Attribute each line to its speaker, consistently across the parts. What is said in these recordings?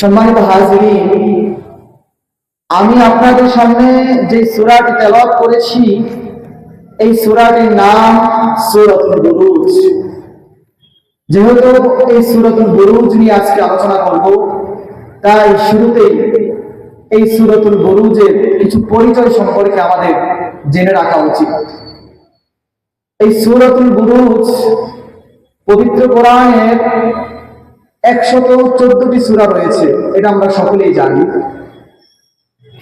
Speaker 1: সম্মানিত হাজিরিন, আমি আপনাদের সামনে যে সূরাটি তেলাওয়াত করেছি এই সূরাটির নাম সূরাতুল বুরুজ। যেহেতু এই সূরাতুল বুরুজ নিয়ে আজকে আলোচনা করব, তাই শুরুতেই এই সূরাতুল বুরুজের কিছু পরিচয় সম্পর্কে আমাদের জেনে রাখা উচিত। এই সূরাতুল বুরুজ পবিত্র কোরআনের 114টি সূরা রয়েছে, এটা আমরা সকলেই জানি।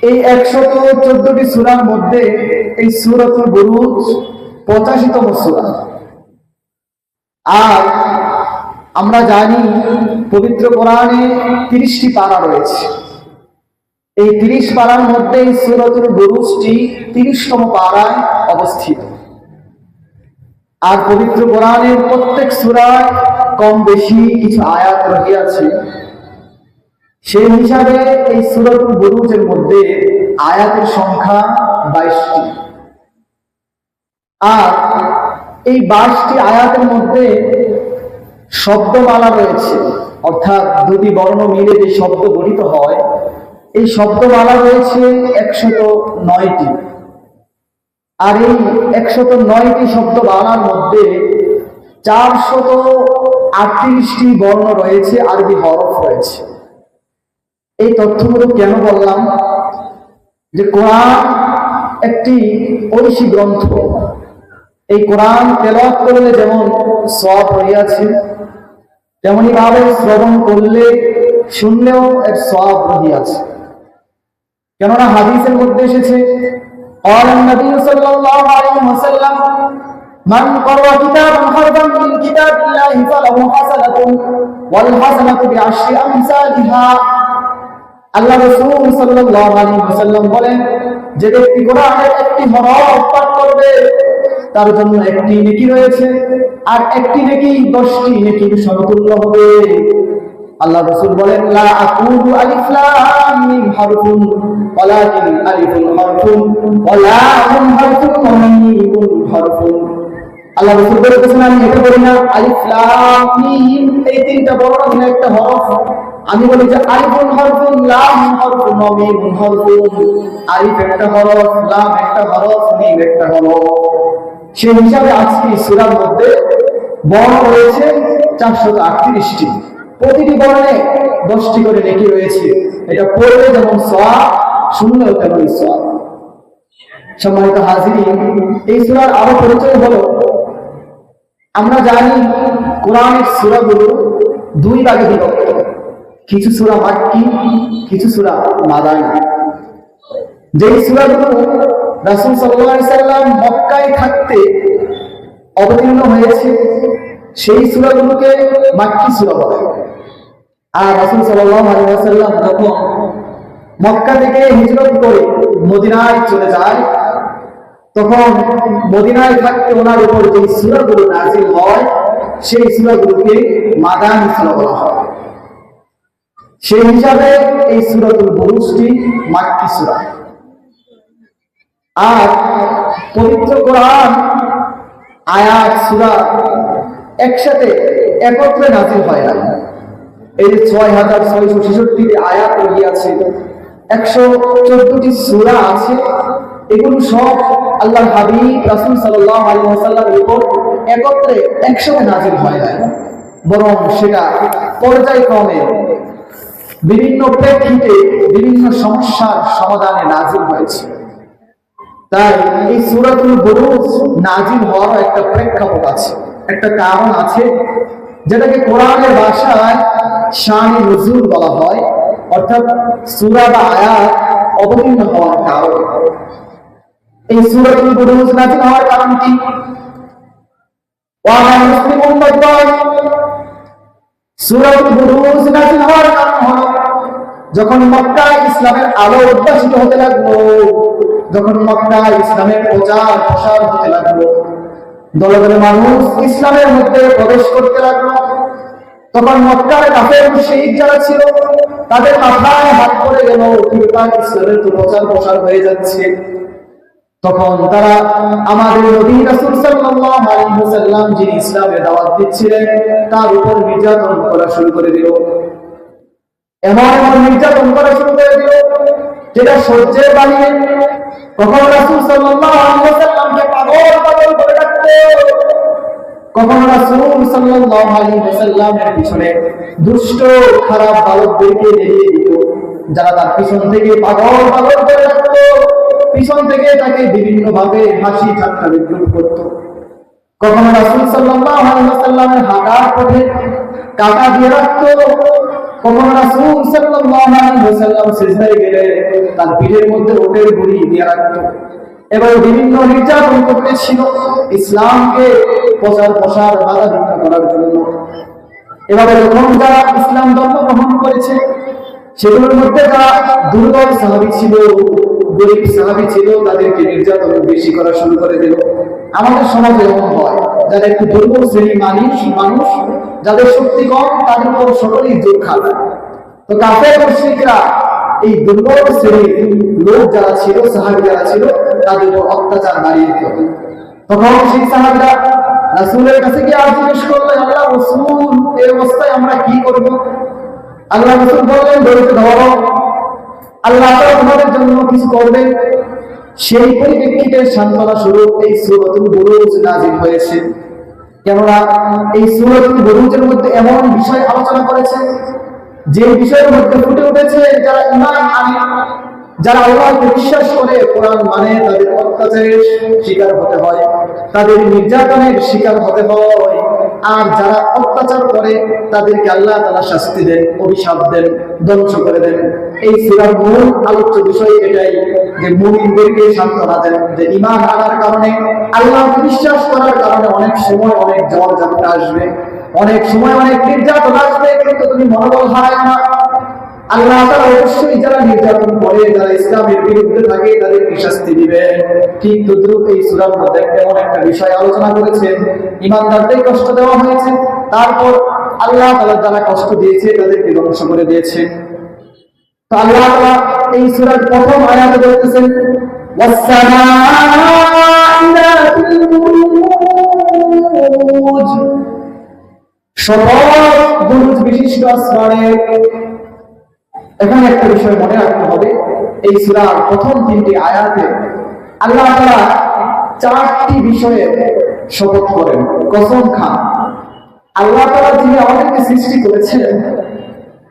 Speaker 1: এই 114টি সূরার মধ্যে এই সূরাতুল বুরুজ 85তম সূরা। আর আমরা জানি পবিত্র কোরআনে 30টি পারা রয়েছে। এই 30 পারার মধ্যে এই সূরাতুল বুরুজটি 30তম পারায় অবস্থিত। আর পবিত্র কোরআনের প্রত্যেক সূরায় কম বেশি কিছু আয়াত রহিয়াছে। সেই হিসাবে এই সূরাতুল বুরুজের মধ্যে আয়াতের সংখ্যা 22টি। আর এই 22টি আয়াতের মধ্যে শব্দমালা রয়েছে, অর্থাৎ দুটি বর্ণ মিলে যে শব্দ গঠিত হয়, এই শব্দমালা রয়েছে 109টি। আর এই 109টি শব্দমালার মধ্যে 438টি বর্ণ রয়েছে, আরবি হরফ রয়েছে। এই তথ্যগুলো কেন বললাম? যে কোরআন একটি ঐশী গ্রন্থ। এই কোরআন তেলাওয়াত করলে যেমন সওয়াব রহিয়াছে, তেমনি ভাবে শ্রবণ করলে শুনলেও এর সওয়াব রহিয়াছে। কেননা হাদিসের মধ্যে এসেছে, قال النبي صلى الله عليه وسلم من قرأ كتابا حرفا من كتاب الله فله حسنة والحسنة بعشر أمثالها। আল্লাহ রাসূল সাল্লাল্লাহু আলাইহি ওয়াসাল্লাম বলেন, যে ব্যক্তি কোরআনের একটি হরফ পাঠ করবে তার জন্য একটি নেকি রয়েছে, আর একটি নেকি 10টি নেকির সমতুল্য হবে। আল্লাহ রাসূল বলেন, লা আকুলু আলিফ লাম মিম হারফুন ওয়ালাকিন আলিফুন হারফুন ওয়া লামুন হারফুন ওয়া মিমুন হারফুন। আল্লাহ রাসূল বলেছেন, আমি এটা বলি না আলিফ লাম মিম এই তিনটা বর্ণ মিলে একটা হরফ। আমি বলি যে আলিফুন হারফুন, লাম হারফুন ওয়া মিমুন হারফুন। আলিফ একটা হরফ, লাম একটা হরফ, মিম একটা হরফ। সেই হিসাবে আজকে সূরার মধ্যে বর্ণ রয়েছে 438টি। প্রতিটি বর্ণে 10টি করে নেকি রয়েছে। এটা পড়লে যেমন সওয়াব, শুনলেও তেমনই সওয়াব। সম্মানিত হাজিরিন, এই সূরার আরো পরিচয় হলো, আমরা জানি কোরআনের সূরাগুলো দুই ভাগে বিভক্ত। কিছু সূরা মাক্কি, কিছু সূরা মাদানী। যেই সূরাগুলো রাসূল সাল্লাল্লাহু আলাইহি সাল্লাম মক্কায় থাকতে অবতীর্ণ হয়েছে সেই সূরাগুলোকে মাক্কি সূরা বলে। আর রাসূল সাল্লাল্লাহু আলাইহি ওয়াসাল্লাম যখন মক্কা থেকে হিজরত করে মদিনায় চলে যায়, তখন মদিনায় থাকতে ওনার উপর যে সূরাগুলো নাযিল হয় সেই সূরাগুলোকে মাদানী সূরা বলা হয়। সেই হিসাবে এই সূরাতুল বুরুজটি মাক্কি সূরা। আর পবিত্র কোরআন আয়াত সূরা একসাথে একত্রে নাযিল হয় না। এই 6666টি আয়াত রহিয়াছে, 114টি সূরা আছে। এগুলো সব আল্লাহর হাবিব রাসূল সাল্লাল্লাহু আলাইহি ওয়াসাল্লামের উপর একত্রে একসাথে নাযিল হয় না, বরং সেটা পর্যায়ক্রমে বিভিন্ন প্রেক্ষিতে বিভিন্ন সমস্যার সমাধানে নাযিল হয়েছে। তাই এই সূরাতুল বুরুজ নাযিল হওয়ার একটা প্রেক্ষাপট আছে, একটা কারণ আছে, যেটাকে কোরআনের ভাষায় শানে নুজুল বলা হয়, অর্থাৎ সূরা বা আয়াত অবতীর্ণ হওয়ার কারণ। এই সূরাতুল বুরুজ নাযিল হওয়ার কারণ কি? ওয়া মুসলিমুন বাদ সূরাতুল বুরুজ নাযিল হওয়ার কারণ হলো, যখন মক্কায় ইসলামের আলো উদ্ভাসিত হতে লাগলো, যখন মক্কায় ইসলামের প্রচার প্রসার হতে লাগলো, দলে দলে মানুষ ইসলামের মধ্যে প্রবেশ করতে লাগলো, তখন মক্কার কাফের মুশরিক যারা ছিল তাদের মাথায় হাত পড়ে গেল, ইসলামের তো প্রচার প্রসার হয়ে যাচ্ছে। তখন তারা আমাদের নবী রাসূল সাল্লাল্লাহু আলাইহি ওয়াসাল্লাম যিনি ইসলামের দাওয়াত দিচ্ছিলেন তার উপর নির্যাতন করা শুরু করে দিল। এমন এমন নির্যাতন করা শুরু করে দিল যেটা সহ্যের বাহিরে। কখনো রাসূল সাল্লাল্লাহু আলাইহি ওয়াসাল্লামকে পাগল পাগল করে ডাকতো, কখনো রাসূল সাল্লাল্লাহু আলাইহি ওয়াসাল্লামের পিছনে দুষ্ট খারাপ বালকদেরকে নিয়ে দিত, যারা তার পিছন থেকে পাগল পাগল করে ডাকতো, পিছন থেকে তাকে বিভিন্ন ভাবে হাসি ঠাট্টা বিদ্রুপ করত। কখনো রাসূল সাল্লাল্লাহু আলাইহি ওয়াসাল্লামের হাঁটার পথে কাঁটা দিয়ে রাখতো, কখনো রাসূল সাল্লাল্লাহু আলাইহি ওয়াসাল্লাম সিজদায় গেলে তার পিঠের মধ্যে উটের গুড়ি দিয়ে রাখতো। এবার বিভিন্ন নির্যাতন করতেছিল ইসলামকে প্রসার বাধাবিঘ্ন করার জন্য। এভাবে যখন যারা ইসলাম ধর্ম গ্রহণ করেছে সেগুলোর মধ্যে যারা দুর্বল সাহাবী ছিল, গরিব সাহাবী ছিল, তাদেরকে নির্যাতন বেশি করা শুরু করে দিল। আমাদের সমাজে এমন হয়, যারা একটু দুর্বল শ্রেণী মানুষ যাদের শক্তি কম, তাদের উপর সকলেই জোর খাবে। তো কাফের মুশরিকরা এই দুর্বল শ্রেণীর লোক যারা ছিল, সাহাবী যারা ছিল, তাদের উপর অত্যাচার বাড়িয়ে দিত। তখন সেই সাহাবীরা রাসূলের কাছে গিয়ে আর জিজ্ঞেস করলেন, আল্লাহ রাসূল, এই অবস্থায় আমরা কি করব? আল্লাহ রাসূল বললেন, ধৈর্য ধরো, আল্লাহ তাআলা তোমাদের জন্য কিছু করবেন। সেই পরিপ্রেক্ষিতে সান্ত্বনা স্বরূপ এই সূরাতুল বুরুজ নাযিল হয়েছে। কেননা এই সূরাতুল বুরুজের মধ্যে এমন বিষয় আলোচনা করেছে যে বিষয়ের মধ্যে ফুটে উঠেছে যারা ঈমান আনে, যারা আল্লাহকে বিশ্বাস করে, কোরআন মানে, তাদের অত্যাচারের শিকার হতে হয়, তাদের নির্যাতনের শিকার হতে হয়। আর যারা অত্যাচার করে তাদেরকে আল্লাহ তাআলা শাস্তি দেন, অভিশাপ দেন, ধ্বংস করে দেন। এই সূরার মূল আলোচ্য বিষয় এটাই যে মুমিনদেরকে সান্ত্বনা দেন যে ঈমান আনার কারণে, আল্লাহকে বিশ্বাস করার কারণে অনেক সময় অনেক ঝড় ঝাপটা আসবে, অনেক সময় অনেক নির্যাতন আসবে, কিন্তু তুমি মনোবল হারায় না। আল্লাহ তাআলা অবশ্যই যারা নির্যাতন করে, যারা ইসলামের বিরুদ্ধে থাকে, তাদেরকে শাস্তি দিবেন। ঠিক তদ্রুপ এই সূরার মধ্যে এমন একটা বিষয় আলোচনা করেছেন, ঈমানদারদের কষ্ট দেওয়া হয়েছে, তারপর আল্লাহ তাআলা যারা কষ্ট দিয়েছে তাদেরকে ধ্বংস করে দিয়েছে। তো আল্লাহ তাআলা এই সূরার প্রথম আয়াতে বলতেছেন, ওয়াস-সামা'i যাতিল বুরুজ, শপথ বুরুজ বিশিষ্ট আসমানের। এখানে একটা বিষয় মনে রাখতে হবে, এই সূরার প্রথম 3টি আয়াতে আল্লাহ তাআলা 4টি বিষয়ে শপথ করেন, কসম খান। আল্লাহ তাআলা যিনি আমাদেরকে সৃষ্টি করেছেন,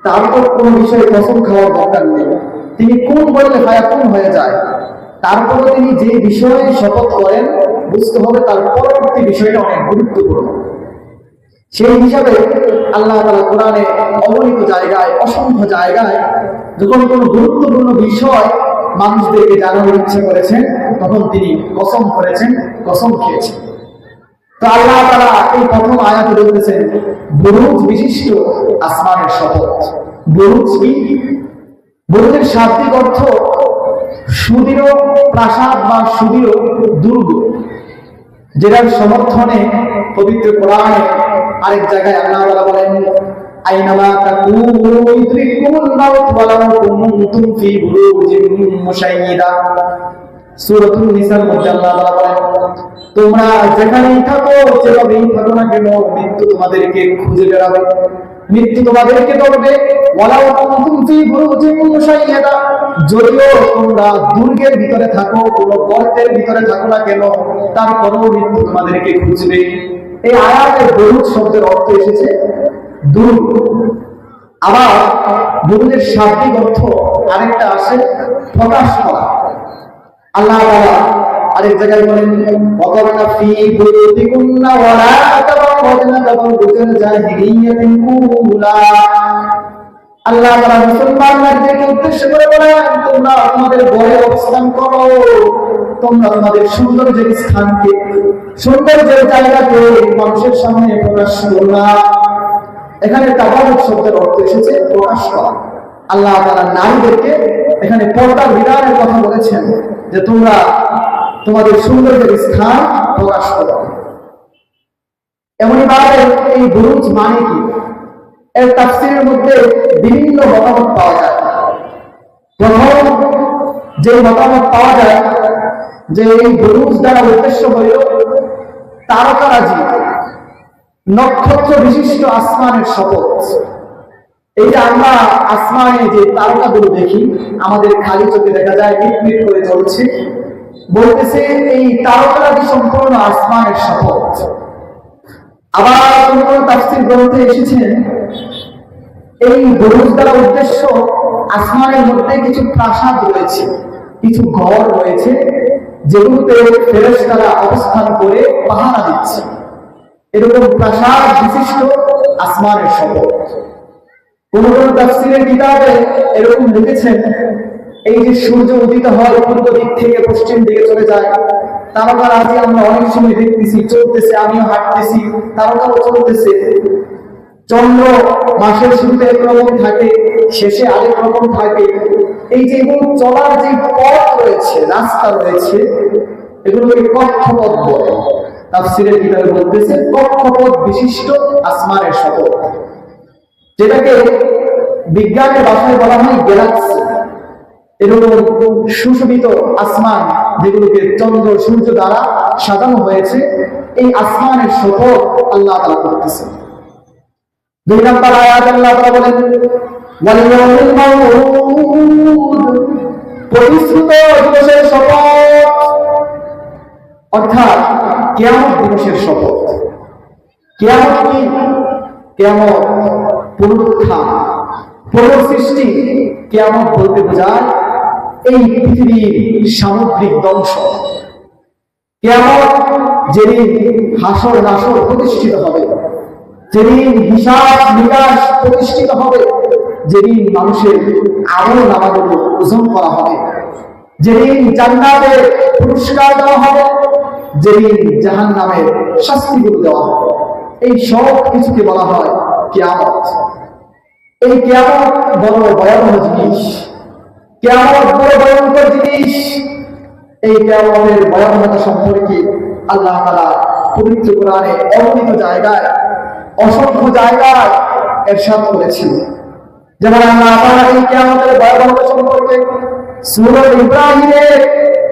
Speaker 1: তারপর কোন বিষয়ে কসম খাওয়ার দরকার নেই। তিনি কোন বললে ফায়াকুন হয়ে যায়। তারপরে তিনি যে বিষয়ে শপথ করেন, বুঝতে হবে তার পরবর্তী বিষয়টা অনেক গুরুত্বপূর্ণ। সেই হিসাবে আল্লাহ তাআলা কোরআনে অগণিত জায়গায়, অসংখ্য জায়গায় যখন কোনো গুরুত্বপূর্ণ বিষয় মানুষদেরকে জানানোর ইচ্ছা করেছেন, তখন তিনি কসম করেছেন, কসম খেয়েছেন। তো আল্লাহ তাআলা এই প্রথম আয়াতে বলতেছেন বুরুজ বিশিষ্ট আসমানের শপথ। বুরুজ কি? বুরুজের শাব্দিক অর্থ সুদৃঢ় প্রাসাদ বা সুদৃঢ় দুর্গ, যেটার সমর্থনে পবিত্র কোরআনে আরেক জায়গায় আল্লাহ তাআলা বলেন, আইনামা তাকুনু ইউদরিকুমুল মাউত ওয়ালাউ কুনতুম ফি বুরুজিন মুশাইয়্যিদা। সূরাতুন নিসার মধ্যে আল্লাহ তাআলা বলেন, তোমরা যেখানেই থাকো, যেভাবেই থাকো না কেন, মৃত্যু তোমাদেরকে খুঁজে বেড়াবে, মৃত্যু তোমাদেরকে ধরবে। ওয়ালাউ কুনতুম ফি বুরুজিন মুশাইয়্যিদা, যদিও তোমরা দুর্গের ভিতরে থাকো, কোনো গর্তের ভিতরে থাকো না কেন, তারপরেও মৃত্যু তোমাদেরকে খুঁজবে। এই আয়াতে বুরুজ শব্দের অর্থ এসেছে দুর্গ। আবার বুরুজের শাব্দিক অর্থ আরেকটা আসে প্রকাশ করা। আল্লাহ তাআলা আরেক জায়গায় বলেন, ওয়াকারনা ফি বুয়ুতিকুন্না ওয়া লা তাবাররাজনা তাবাররুজাল জাহিলিয়াতিল উলা। আল্লাহ তাআলা মুসলমানদেরকে উদ্দেশ্য করে বলেন, তোমরা তোমাদের ঘরে অবস্থান করো, তোমরা তোমাদের সৌন্দর্যের স্থানকে, সৌন্দর্যের জায়গাকে মানুষের সামনে প্রকাশ করো না। এখানে তাবাররুজ শব্দের অর্থ এসেছে প্রকাশ করা। আল্লাহ তাআলা নারীদেরকে এখানে পর্দার বিধানের কথা বলেছেন যে তোমরা তোমাদের সৌন্দর্যের স্থান প্রকাশ করো। এমনই ভাবে এই বুরুজ মানে কি, এর তাফসীরের মধ্যে বিভিন্ন মতামত পাওয়া যায়। প্রথম যে মতামত পাওয়া যায় যে এই বুরুজ দ্বারা উদ্দেশ্য হইল তারকারাজি, নক্ষত্র বিশিষ্ট আসমানের শপথ। এই যে আমরা আসমানে যে তারকাগুলো দেখি, আমাদের খালি চোখে দেখা যায় মিটমিট করে চলছে, বলতেছে এই তারকারাজি সম্পূর্ণ আসমানের শপথ। আবার কোন কোন তাফসীর গ্রন্থে এসেছেন এই বুরুজ দ্বারা উদ্দেশ্য আসমানের মধ্যে কিছু প্রাসাদ রয়েছে, কিছু ঘর রয়েছে, যেগুলোতে ফেরেশতারা অবস্থান করে পাহারা দিচ্ছে। এরকম প্রাসাদ বিশিষ্ট আসমানের শপথ। কোন কোন তাফসীরের কিতাবে এরকম লিখেছেন এই যে সূর্য উদিত হয় পূর্ব দিক থেকে পশ্চিম দিকে চলে যায়, তারকারাজি আমরা অনেক সময় দেখতেছি চলতেছে, আমিও হাঁটতেছি, তারকাও চলতেছে। চন্দ্র মাসের শুরুতে একরকম থাকে, শেষে আরেক রকম থাকে। এই যে এগুলো চলার যে পথ রয়েছে, রাস্তা রয়েছে, এগুলোকে কক্ষপথ বলে। তাফসীরের কিতাবে বলতেছে কক্ষপথ বিশিষ্ট আসমানের শপথ, যেটাকে বিজ্ঞানের ভাষায় বলা হয় গ্যালাক্সি। এরকম সুশোভিত আসমান যেগুলোকে চন্দ্র সূর্য দ্বারা সাজানো হয়েছে, এই আসমানের শপথ আল্লাহ তাআলা করতেছে। 2 নম্বর আয়াত আল্লাহ তাআলা বলেন ওয়াল ইয়াউমিল মাউউদ, পরিশ্রুত দিবসের শপথ, অর্থাৎ কিয়ামত দিবসের শপথ। কিয়ামত কি? কিয়ামত পুনরুত্থান, পুনঃসৃষ্টি। কিয়ামত বলতে বোঝায় এই পৃথিবীর সামগ্রিক ধ্বংস। কিয়ামত যেদিন হাসর নাসর প্রতিষ্ঠিত হবে, যেদিন হিসাব নিকাশ প্রতিষ্ঠিত হবে, যেদিন মানুষের আমল নামাগুলো ওজন করা হবে, যেদিন জান্নাতের পুরস্কার দেওয়া হবে, যেদিন জাহান্নামের শাস্তিগুলো দেওয়া হবে, এই সব কিছুকে বলা হয় কিয়ামত। এই কিয়ামত বড় ভয়াবহ জিনিস, কিয়ামত বড় ভয়ঙ্কর জিনিস। এই কিয়ামতের ভয়াবহতা সম্পর্কে আল্লাহ তাআলা পবিত্র কোরআনে অগণিত জায়গায়, অসংখ্য জায়গায় ইরশাদ করেছেন। যেমন আল্লাহ তাআলা এই কিয়ামতের ভয়াবহতা সম্পর্কে সূরা ইব্রাহিমের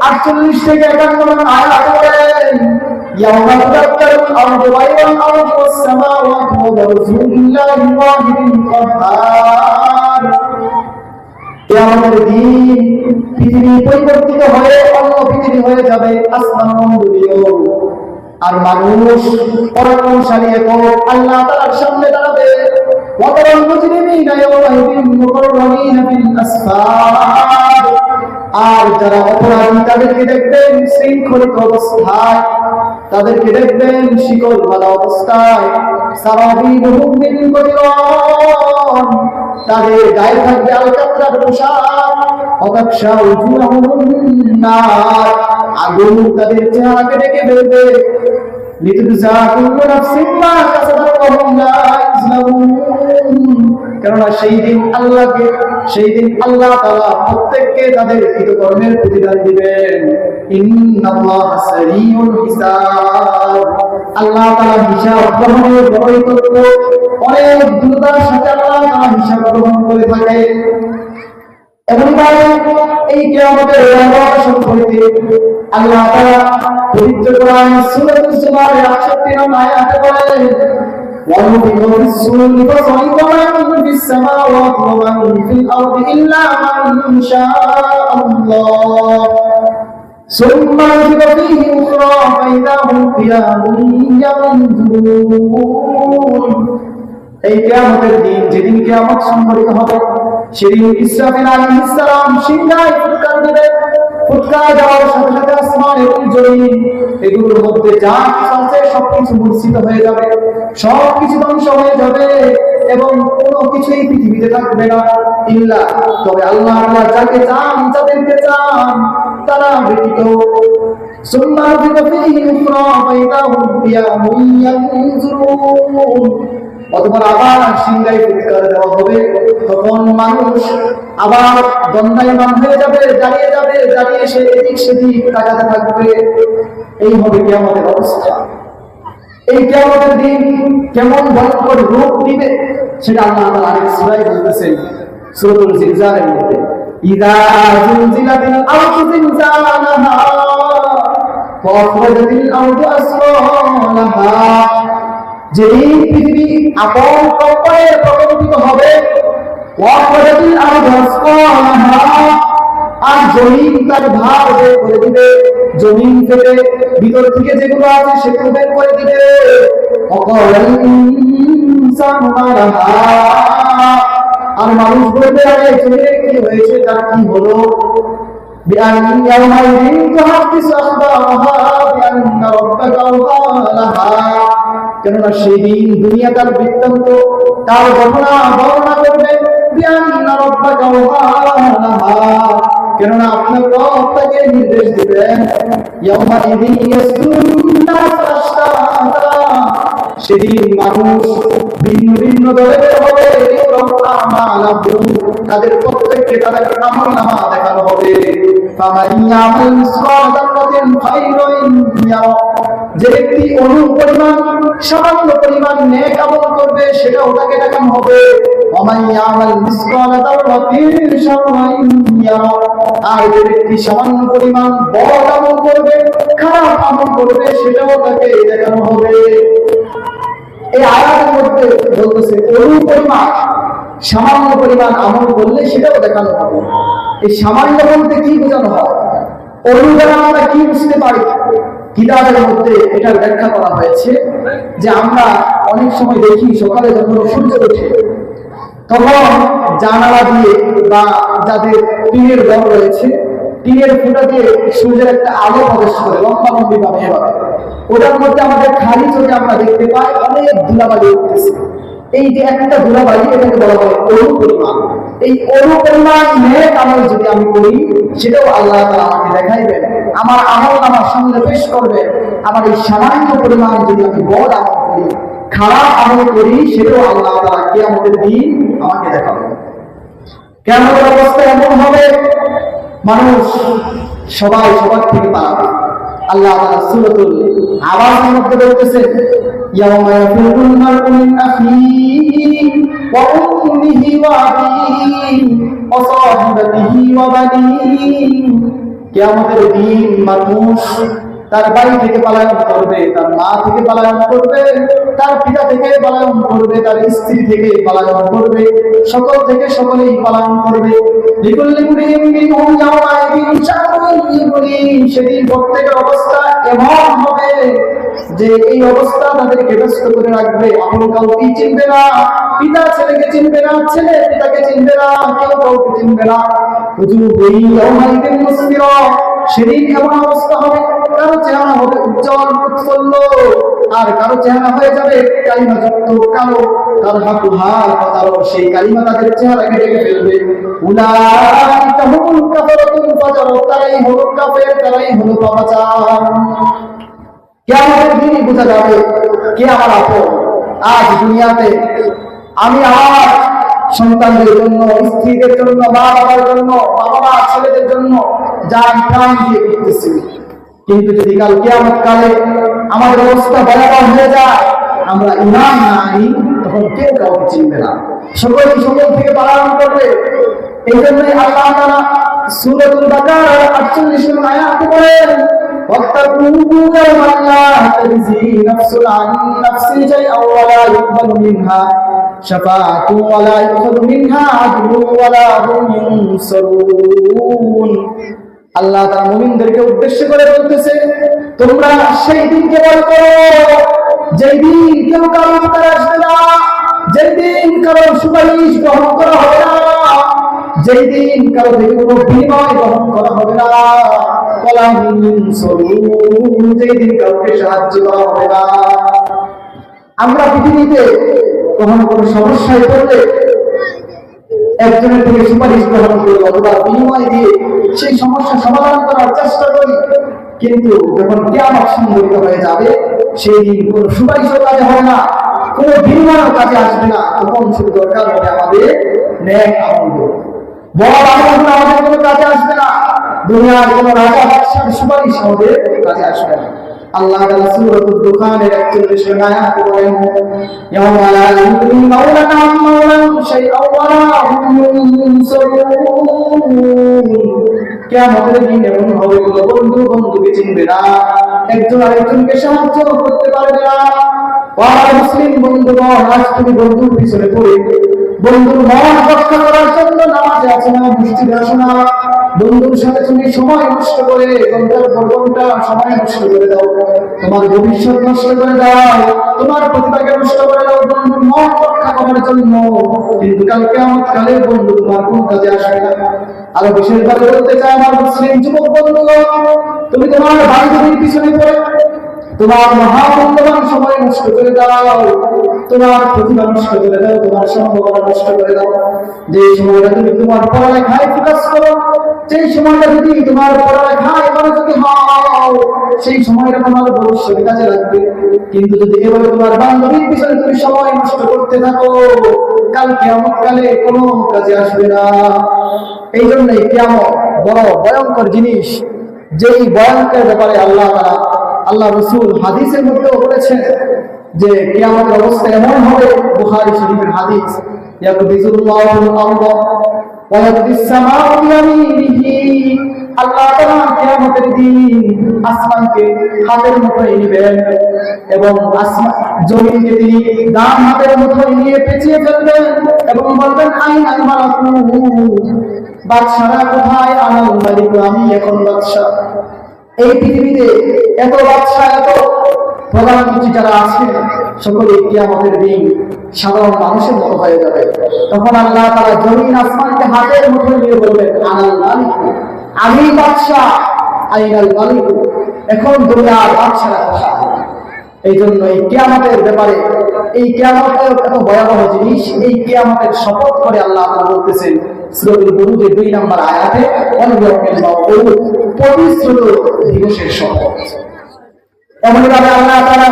Speaker 1: 48 থেকে 51 আয়াতে বলেন ইয়াওমা তুদাক্কারুল আরদু ওয়াল আরদু ওয়াস সামাওয়াতু ওয়া বারযু লিল্লাহি ওয়াহিদিল কাহ্হার। কিয়ামতের দিন পৃথিবী পরিবর্তিত হয়ে অন্য পৃথিবী হয়ে যাবে, আসমান মণ্ডলীয়। আর মানুষ পরাক্রমশালী একক আল্লাহ তাআলার সামনে দাঁড়াবে। ওয়াতারাল মুজরিমিনা ইয়াওমাইযিন মুকাররামিনা ফিল আসফার, আর যারা অপরাধী তাদেরকে দেখবেন শৃঙ্খলিত অবস্থায়, তাদেরকে দেখবেন শিকল বাঁধা অবস্থায়। সারাবিলুহুম মিন কতিরান, তাদের গায়ে থাকবে আলকাতরার পোশাক। ওয়াতাকশা উজুহাহুম নার, আগুন তাদের চেহারাকে ঢেকে ফেলবে। লিতুজা কুল্লু নাফসিন মা কাসাবাত ওয়া হুম লা ইউজলামুন, কেননা সেই দিন আল্লাহ তাআলা প্রত্যেককে তাদের কৃতকর্মের প্রতিদান দিবেন। ইন্নাল্লাহা সারিউল হিসাব, আল্লাহ তাআলা হিসাব গ্রহণের বড়ই তত্ত্ব, অনেক দ্রুততার সাথে আল্লাহ তাআলা হিসাব গ্রহণ করে থাকে। এমনভাবে এই কিয়ামতের ভয়াবহতা সম্পর্কে আল্লাহ তাআলা পবিত্র কোরআন সূরা জুমারের 68 নম্বর আয়াতে বলেন وَنُفِخَ فِي الصُّورِ فَصَعِقَ مَن فِي السَّمَاوَاتِ وَمَن فِي الْأَرْضِ إِلَّا مَن شَاءَ اللَّهُ ثُمَّ نُفِخَ فِيهِ أُخْرَى فَإِذَا هُمْ قِيَامٌ يَنظُرُونَ। এই কিয়ামতের দিন, যেদিন কিয়ামত সংঘটিত হবে, সেদিন ইসরাফিল আলাইহিস সালাম সিংহায় ফুৎকার দিবেন। ফুৎকার দেওয়ার সাথে সাথে আসমান এবং জমিন এগুলোর মধ্যে যা কিছু আছে সবকিছু মূর্ছিত হয়ে যাবে, সবকিছু ধ্বংস হয়ে যাবে এবং কোনো কিছুই পৃথিবীতে থাকবে না ইল্লা, তবে আল্লাহ যাকে চান, যাদেরকে চান তারা ব্যতীত। সুম্মা নফিখা ফীহি উখরা ফাইদা হুম কিয়ামুন ইয়ানজুরুন, অতঃপর আবার সিংহায় ফুৎকার দেওয়া হবে, তখন মানুষ আবার দণ্ডায়মান হয়ে যাবে, দাঁড়িয়ে সে এদিক সেদিক তাকাতে থাকবে। এই হবে কিয়ামতের অবস্থা। এই কিয়ামতের দিন কেমন ভয়ঙ্কর রূপ নিবে সেটা আল্লাহ তাআলা আরেক সূরায় বলতেছেন, সূরাতুল জিলজালের মধ্যে, ইযা জুলজিলাতিল আরদু জিলজালাহা ওয়া আখরাজাতিল আরদু আসফালাহা, যেদিন পৃথিবী আপন কম্পনে প্রকম্পিত হবে, ওয়াখরাজাতিল আরদু আসকালাহা, আর জমিন তার ভার বের করে দিবে, জমিন থেকে ভিতর থেকে যেগুলো আছে সেগুলো বের করে দিবে। ওয়াকালাল ইনসানু মা লাহা, আর মানুষ বলবে আরে জমিনের কি হয়েছে, তার কি হলো। বিআন্না ইয়াওমাইযিন তুহাদ্দিসু আখবারাহা বিআন্না রাব্বাকা আওহালাহা, কেননা সেদিন দুনিয়া তার বৃত্তান্ত, তার ঘটনা বর্ণনা করবে। বিআন্না রাব্বাকা আওহালাহা, কেননা আপনার রব তাকে নির্দেশ দিবেন। ইয়াওমাইযিন ইয়াসদুরুন নাস আশতাতা, সেদিন মানুষ ভিন্ন ভিন্ন দলে বের হবে। তাদের প্রত্যেককে তাদের আমলনামা দেখানো হবে। যে ব্যক্তি অণু পরিমাণ সামান্য পরিমাণ নেক আমল করবে সেটাও তাকে দেখানো হবে। আর যে ব্যক্তি সামান্য পরিমাণ বড় আমল করবে, খারাপ আমল করবে, সেটাও তাকে দেখানো হবে। এই আয়াতের মধ্যে বলতেছে অণু পরিমাণ সামান্য পরিমাণ আমল করলে সেটাও দেখানো হবে। এই সামান্য বলতে কি বোঝানো হয়, অণু দ্বারা আমরা কি বুঝতে পারি? কিতাবের মধ্যে এটার ব্যাখ্যা করা হয়েছে যে আমরা অনেক সময় দেখি সকালে যখন সূর্য ওঠে তখন জানালা দিয়ে বা যাদের টিনের ঘর রয়েছে টিনের ফুটা দিয়ে সূর্যের একটা আলো প্রবেশ করে লম্বা লম্বি ভাবে, এভাবে ওটার মধ্যে আমাদের খালি চোখে আমরা দেখতে পাই অনেক ধুলাবালি উঠতেছে। এই যে একটা ধুলাবালি, এটাকে বলা হয় অণু পরিমাণ। এই অণু পরিমাণ নেক আমল যদি আমি করি সেটাও আল্লাহ তাআলা আমাকে দেখাইবেন, আমার আমল আমার সামনে পেশ করবে। আমার এই সামান্য পরিমাণ যদি আমি বড় আমল করি, খারাপ আমল করি, সেটাও আল্লাহ তাআলা কিয়ামতের দিন আমাকে দেখাবেন। কিয়ামতের অবস্থা এমন হবে মানুষ সবাই সবার থেকে পালাবে। আল্লাহ তাআলা সূরাতুল আবাসের মধ্যে বলতেছেন ইয়াওমা ইয়াফিরুল মার'উ মিন আখিহি ওয়া উম্মিহি ওয়া আবিহি ওয়া সাহিবাতিহি ওয়া বানিহি, কিয়ামতের দিন মানুষ তার বাড়ি থেকে পলায়ন করবে, তার মা থেকে পলায়ন করবে, তার পিতা থেকে পলায়ন করবে, তার স্ত্রী থেকে পলায়ন করবে, সকল থেকে সকলেই পলায়ন করবে। লিকুল্লি মুরিইন মিনহুম ইয়াওমাইযিন শা'নুন ইউগনি, সেদিন প্রত্যেকের অবস্থা এমন হবে যে এই অবস্থা তাদেরকে ব্যস্ত করে রাখবে। আপন কাউকে চিনবে না, পিতা ছেলেকে চিনবে না, ছেলে পিতাকে চিনবে না, কেউ কাউকে চিনবে না। উজুহুন ইয়াওমাইযিন মুসফিরা, সেদিন এমন অবস্থা হবে কারো চেহারা হবে উজ্জ্বল উৎফুল্ল, আর কারো চেহারা হয়ে যাবে কালিমাযুক্ত কালো। তার হাকুহার কাতারো, সেই কালিমা তাদের চেহারাকে ঢেকে ফেলবে। উলাইকা হুমুল কাফারাতুল ফাজর, তারাই হলো কাফের, তারাই হলো পাপাচার। কিয়ামতের দিনই বোঝা যাবে কে আমার আপন। আজ দুনিয়াতে আমি আমার সন্তানদের জন্য, স্ত্রীদের জন্য, মা বাবার জন্য, বাবা মা ছেলেদের জন্য যান প্রাণ দিয়ে করতেছি, কিন্তু যদি কাল কিয়ামত কালে আমাদের অবস্থা ভয়াবহ হয়ে যায়, আমরা ঈমান না আনি, তখন কেউ কাউকে চিনবে না, সকল থেকে পালন করবে। এই জন্যই আল্লাহ তাআলা সূরাতুল বাকারার 48 নং আয়াতে বলেন ওয়াত্তাকু ইয়াওমান লা তাজজি নাফসুন আন নাফসিন শাইআন ওয়া লা ইউকবালু মিনহা শাফাআতুন ওয়া লা ইউখাযু মিনহা আদলুন ওয়া লা হুম ইউনসারুন। আল্লাহ তাআলা মুমিনদেরকে উদ্দেশ্য করে বলতেছে তোমরা সেই দিনকে ভয় করো যেই দিন কেউ কারো উপকার আসবে না, যেই দিন কারো সুপারিশ গ্রহণ করা হবে না, যেই দিন কারো থেকে কোনো বিনিময় গ্রহণ করা হবে না, ওয়ালা হুম ইউনসারুন, যেই দিন কাউকে সাহায্য করা হবে না। আমরা পৃথিবীতে কখনো কোনো সমস্যায় পড়লে একজনের থেকে সুপারিশ গ্রহণ করি অথবা বিনিময় দিয়ে সেই সমস্যা সমাধান করার চেষ্টা করি, কিন্তু যখন কিয়ামত সংঘটিত হয়ে যাবে সেই দিন কোনো সুপারিশও কাজে হবে না, কোনো বিনিময়ও কাজে আসবে না। তখন শুধু দরকার হবে আমাদের নেক আমল, বড় আমলগুলো আমাদের কোনো কাজে আসবে না, দুনিয়ার কোনো রাজা বাদশার সুপারিশ আমাদের কাজে আসবে না। আল্লাহ তাআলা সূরাতুদ দুখানের 41 নং আয়াতে বলেন ইয়াওমা লা ইউগনি মাওলানা আন মাওলান শাইআন ওয়া লা হুম ইউনসারুন। কিয়ামতের দিন এমন হবে কোনো বন্ধু বন্ধুকে চিনবে না, একজন আরেকজনকে সাহায্য করতে পারবে না। ওয়া মুসলিম বন্ধুগণ, আজ তুমি বন্ধুর পিছনে পড়ে বন্ধুর মন রক্ষা করার জন্য নামাজে আছে না, মসজিদে আসো না, বন্ধুর সাথে তুমি সময় নষ্ট করে ঘন্টার পর ঘন্টা সময় নষ্ট করে দাও, তোমার ভবিষ্যৎ নষ্ট করে দাও, তোমার প্রতিভাকে নষ্ট করে দাও বন্ধুর মন রক্ষা করার জন্য, কিন্তু কাল কিয়ামত কালে বন্ধু তোমার কোন কাজে আসবে না। আরো বিশেষভাবে বলতে চাই আমার মুসলিম যুবক বন্ধুগণ, তুমি তোমার বান্ধবীর পিছনে পড়ে তোমার মহামূল্যবান সময় নষ্ট করে দাও, তোমার প্রতিভা নষ্ট করে দাও, তোমার সম্ভাবনা নষ্ট করে দাও। যে সময়টা তুমি তোমার পড়ালেখায় ফোকাস করো, সেই সময়টা যদি তোমার পড়ালেখায় মনোযোগী হও, সেই সময়টা তোমার ভবিষ্যতে কাজে লাগবে। কিন্তু যদি এভাবে তোমার বান্ধবীর পিছনে তুমি সময় নষ্ট করতে থাকো, কাল কিয়ামত কালে কোনো কাজে আসবে না। এই জন্যই কিয়ামত বড় ভয়ঙ্কর জিনিস, যেই ভয়ঙ্কর ব্যাপারে আল্লাহ রাসূল হাদিসের মধ্যে বলেছেন যে কিয়ামতের অবস্থা এমন হবে, বুখারী শরীফের হাদিস, ইয়াকবিজুল্লাহুল আরদ ওয়া ইয়াকবিস সামাউ বিয়ামিনিহি, আল্লাহ তাআলা কিয়ামতের দিন আসমানকে হাতের মুঠোয় নেবেন এবং জমিনকে তিনি ডান হাতের মুঠোয় নিয়ে পেঁচিয়ে ফেলবেন এবং বলবেন আইনাল মালাকুত, বাদশারা কোথায়? আনাল মালিক, আমি এখন বাদশা। এই পৃথিবীতে এত বাদশা, এত প্রধানমন্ত্রী যারা আছে, সকলে কিয়ামতের দিন সাধারণ মানুষের মতো হয়ে যাবে। তখন আল্লাহ তাআলা জমিন আসমানকে হাতের মুঠোয় নিয়ে বলবেন আনাল মালিক, আমি বাদশা, আইনাল মালিক, এখন দুনিয়ার বাদশারা কোথায়? এই জন্য এই কিয়ামতের ব্যাপারে, এই কিয়ামতের এত ভয়াবহ জিনিস, এই কিয়ামতের শপথ করে আল্লাহ তাআলা বলতেছেন সূরাতুল বুরুজের 2 নম্বর আয়াতে, পবিত্র দিবসের শপথ। এমন ভাবে আল্লাহ তাআলা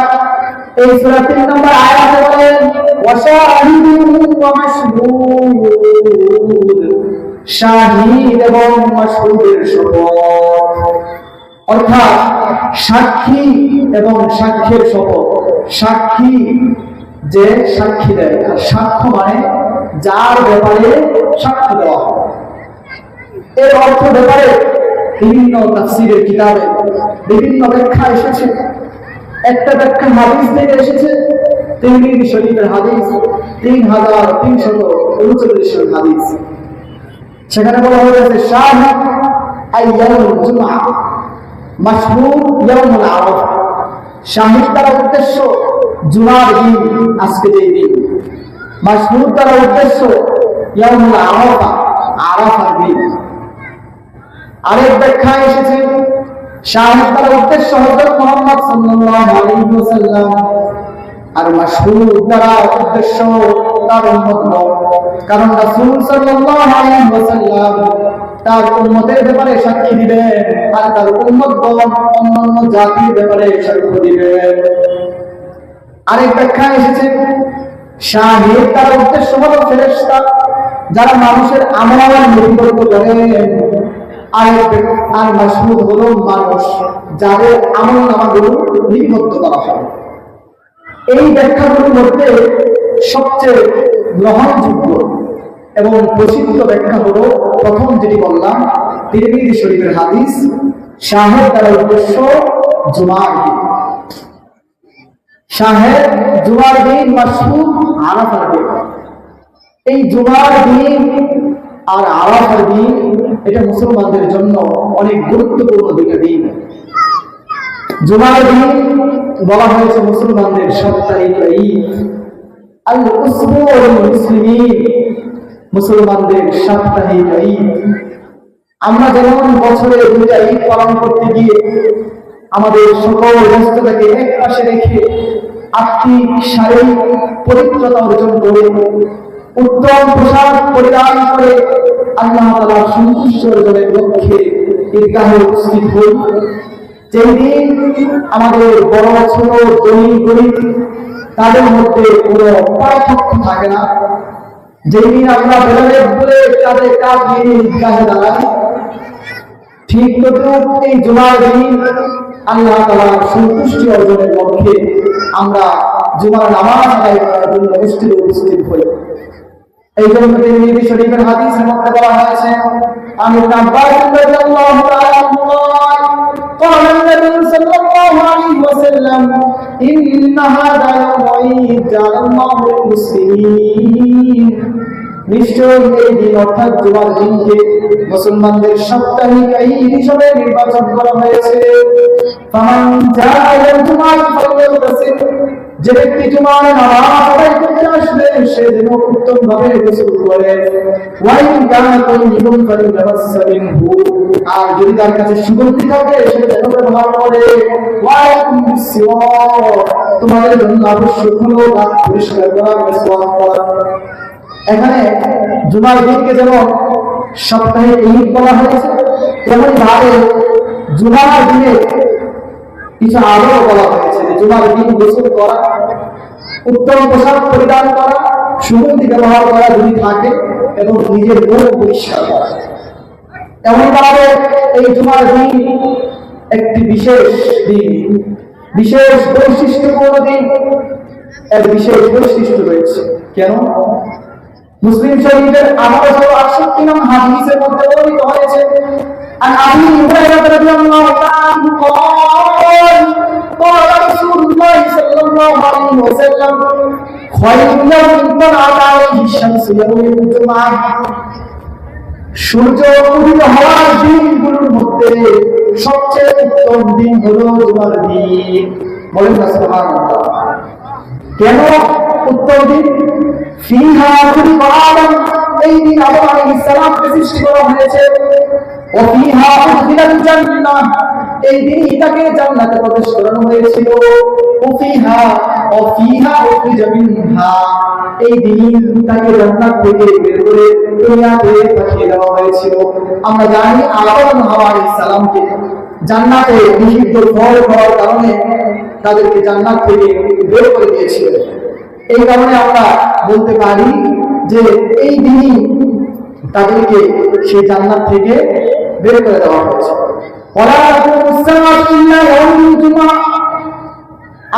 Speaker 1: এই সূরা 3 নম্বর আয়াতে বলেন ওয়াশাহিদুন ওয়া মাশহুদ, শাহিদ এবং মাশহুদের শপথ, অর্থাৎ সাক্ষী এবং সাক্ষ্যের শপথ। সাক্ষী যে সাক্ষী দেয়, আর সাক্ষ্য মানে যার ব্যাপারে সাক্ষ্য দেওয়া হয়। এর অর্থ ব্যাপারে বিভিন্ন তাফসীরের কিতাবে বিভিন্ন ব্যাখ্যা এসেছে। একটা ব্যাখ্যা হাদিস থেকে এসেছে, তিরমিজি শরীফের হাদিস 3339 হাদিস। সেখানে বলা হয়েছে শাহিদ আইয়ামুল জুমআ, মাশহুদ ইয়াউমুল আরাফা। শাহিদ দ্বারা উদ্দেশ্য জুমার দিন, আজকে যে দিন। মাশহুদ দ্বারা উদ্দেশ্য ইয়াউমুল আরাফা, আরাফার দিন। আরেক ব্যাখ্যা এসেছে শাহিদ দ্বারা উদ্দেশ্য হযরত মুহাম্মদ সাল্লাল্লাহু আলাইহি ওয়াসাল্লাম, আর মাশহুদ দ্বারা উদ্দেশ্য তার উম্মতগণ, কারণ রাসূল সাল্লাল্লাহু আলাইহি ওয়াসাল্লাম তার উম্মতের ব্যাপারে সাক্ষী দিবেন, আর তার উম্মতগণ অন্যান্য জাতির ব্যাপারে সাক্ষ্য দিবেন। আরেক ব্যাখ্যা এসেছে শাহিদ তার উদ্দেশ্য হলো ফেরেশতা, যারা মানুষের আমল লিপিবদ্ধ করেন, আর মাশহুদ হলো মানুষ, যাদের আমল নামাগুলো লিপিবদ্ধ করা হয়। এই ব্যাখ্যাগুলোর মধ্যে সবচেয়ে গ্রহণযোগ্য এবং প্রসিদ্ধ ব্যাখ্যা হলো প্রথম যেটি বললাম, তিরমিজি শরীফের হাদিস, শাহেদ দ্বারা উদ্দেশ্য জুমার দিন। শাহেদ জুমার দিন, মাশহুদ আরাফার দিন। এই জুমার দিন আর আরাফার দিন এটা মুসলমানদের জন্য অনেক গুরুত্বপূর্ণ দুইটা দিন। জুমার দিন বলা হয়েছে মুসলমানদের সাপ্তাহিক ঈদ, আল উসবুউল মুসলিমিন, মুসলমানদের সাপ্তাহিক ঈদ। আমরা যেমন বছরে দুইটা ঈদ পালন করতে গিয়ে আমাদের সকল ব্যস্ততাকে এক পাশে রেখে আত্মিক শারীরিক পবিত্রতা অর্জন করে উত্তম পোশাক পরিধান করে আল্লাহ তাআলার সন্তুষ্টি অর্জনের লক্ষ্যে ঈদগাহে উপস্থিত হই, যেই দিন আমাদের বড় ছোট ধনী গরিব তাদের মধ্যে কোনো পার্থক্য থাকে না, যেই দিন আমরা বেলালে বলে তাদের কাজ নিয়ে ঈদগাহে দাঁড়াই, ঠিক তদ্রুপ এই জুমার দিন আল্লাহ তাআলার সন্তুষ্টি অর্জনের লক্ষ্যে আমরা জুমার নামাজ আদায় করার জন্য মসজিদে উপস্থিত হই। এই জন্য তিরমিজি শরীফের হাদিসের মধ্যে বলা হয়েছে, আমি ইবনে আব্বাস রাদিয়াল্লাহু তাআলা قال النبي সাল্লাল্লাহু আলাইহি ওয়াসাল্লাম ইন্না হাযা ইয়াউমুন জাআলাল্লাহু লিল-মুসলিমিন, নিশ্চয়ই এই দিন অর্থাৎ জুমার দিনকে মুসলমানদের সাপ্তাহিক ঈদ হিসেবে নির্বাচন করা হয়েছে। ফামান জাআ ইয়াল-জুমআহ ফালইগতাসিল, যে ব্যক্তি জুমার নামাজ আদায় করতে আসবে সে যেন উত্তম ভাবে গোসল করে। ওয়াইন কানা তাইয়িবুন ফালইয়ামাসসা মিনহু, আর যদি তার কাছে সুগন্ধি থাকে সে যেন ব্যবহার করে। ওয়ালাইকুম বিসওয়াক, তোমাদের জন্য আবশ্যক হলো দাঁত পরিষ্কার করা, মিসওয়াক করা। এখানে জুমার দিনকে যেমন সাপ্তাহিক ঈদ বলা হয়েছে, তেমনি ভাবে জুমার দিনে কিছু আরো বলা হয়েছে যে জুমার দিন গোসল করা, উত্তম পোশাক পরিধান করা, সুগন্ধি ব্যবহার করা যদি থাকে, এবং নিজের মন পরিষ্কার করা। এমন ভাবে এই জুমার দিন একটি বিশেষ দিন, বিশেষ বৈশিষ্ট্যপূর্ণ দিন। এর বিশেষ বৈশিষ্ট্য রয়েছে। কেন? মুসলিম শরীফের 1868 নং হাদিসের মধ্যে বর্ণিত হয়েছে, عن أبي هريرة رضي الله عنه قال قال رسول الله صلى الله عليه وسلم خير يوم طلعت عليه الشمس يوم الجمعة, সূর্য উদিত হওয়ার দিনগুলোর মধ্যে সবচেয়ে উত্তম দিন হলো জুমার দিন। বলেন না সুবহানাল্লাহ। কেন উত্তম দিন? ফিহা খুলিকা আদম, এই দিন আদম আলাইহিস সালামকে সৃষ্টি করা হয়েছে। ও ফিহা উদখিলাল জান্নাহ, এই দিন তাকে জান্নাতে প্রবেশ করানো হয়েছিল। ও ফিহা উখরিজা মিনহা, এই দিন তাকে জান্নাত থেকে বের করে দুনিয়াতে পাঠিয়ে দেওয়া হয়েছিল। আমরা জানি আদম আলাইহিস সালামকে জান্নাতে নিষিদ্ধ ফল খাওয়ার কারণে তাদেরকে জান্নাত থেকে বের করে দিয়েছিল। এই কারণে আমরা বলতে পারি যে এই দিনই তাদেরকে সেই জান্নাত থেকে বের করে দেওয়া হয়েছে।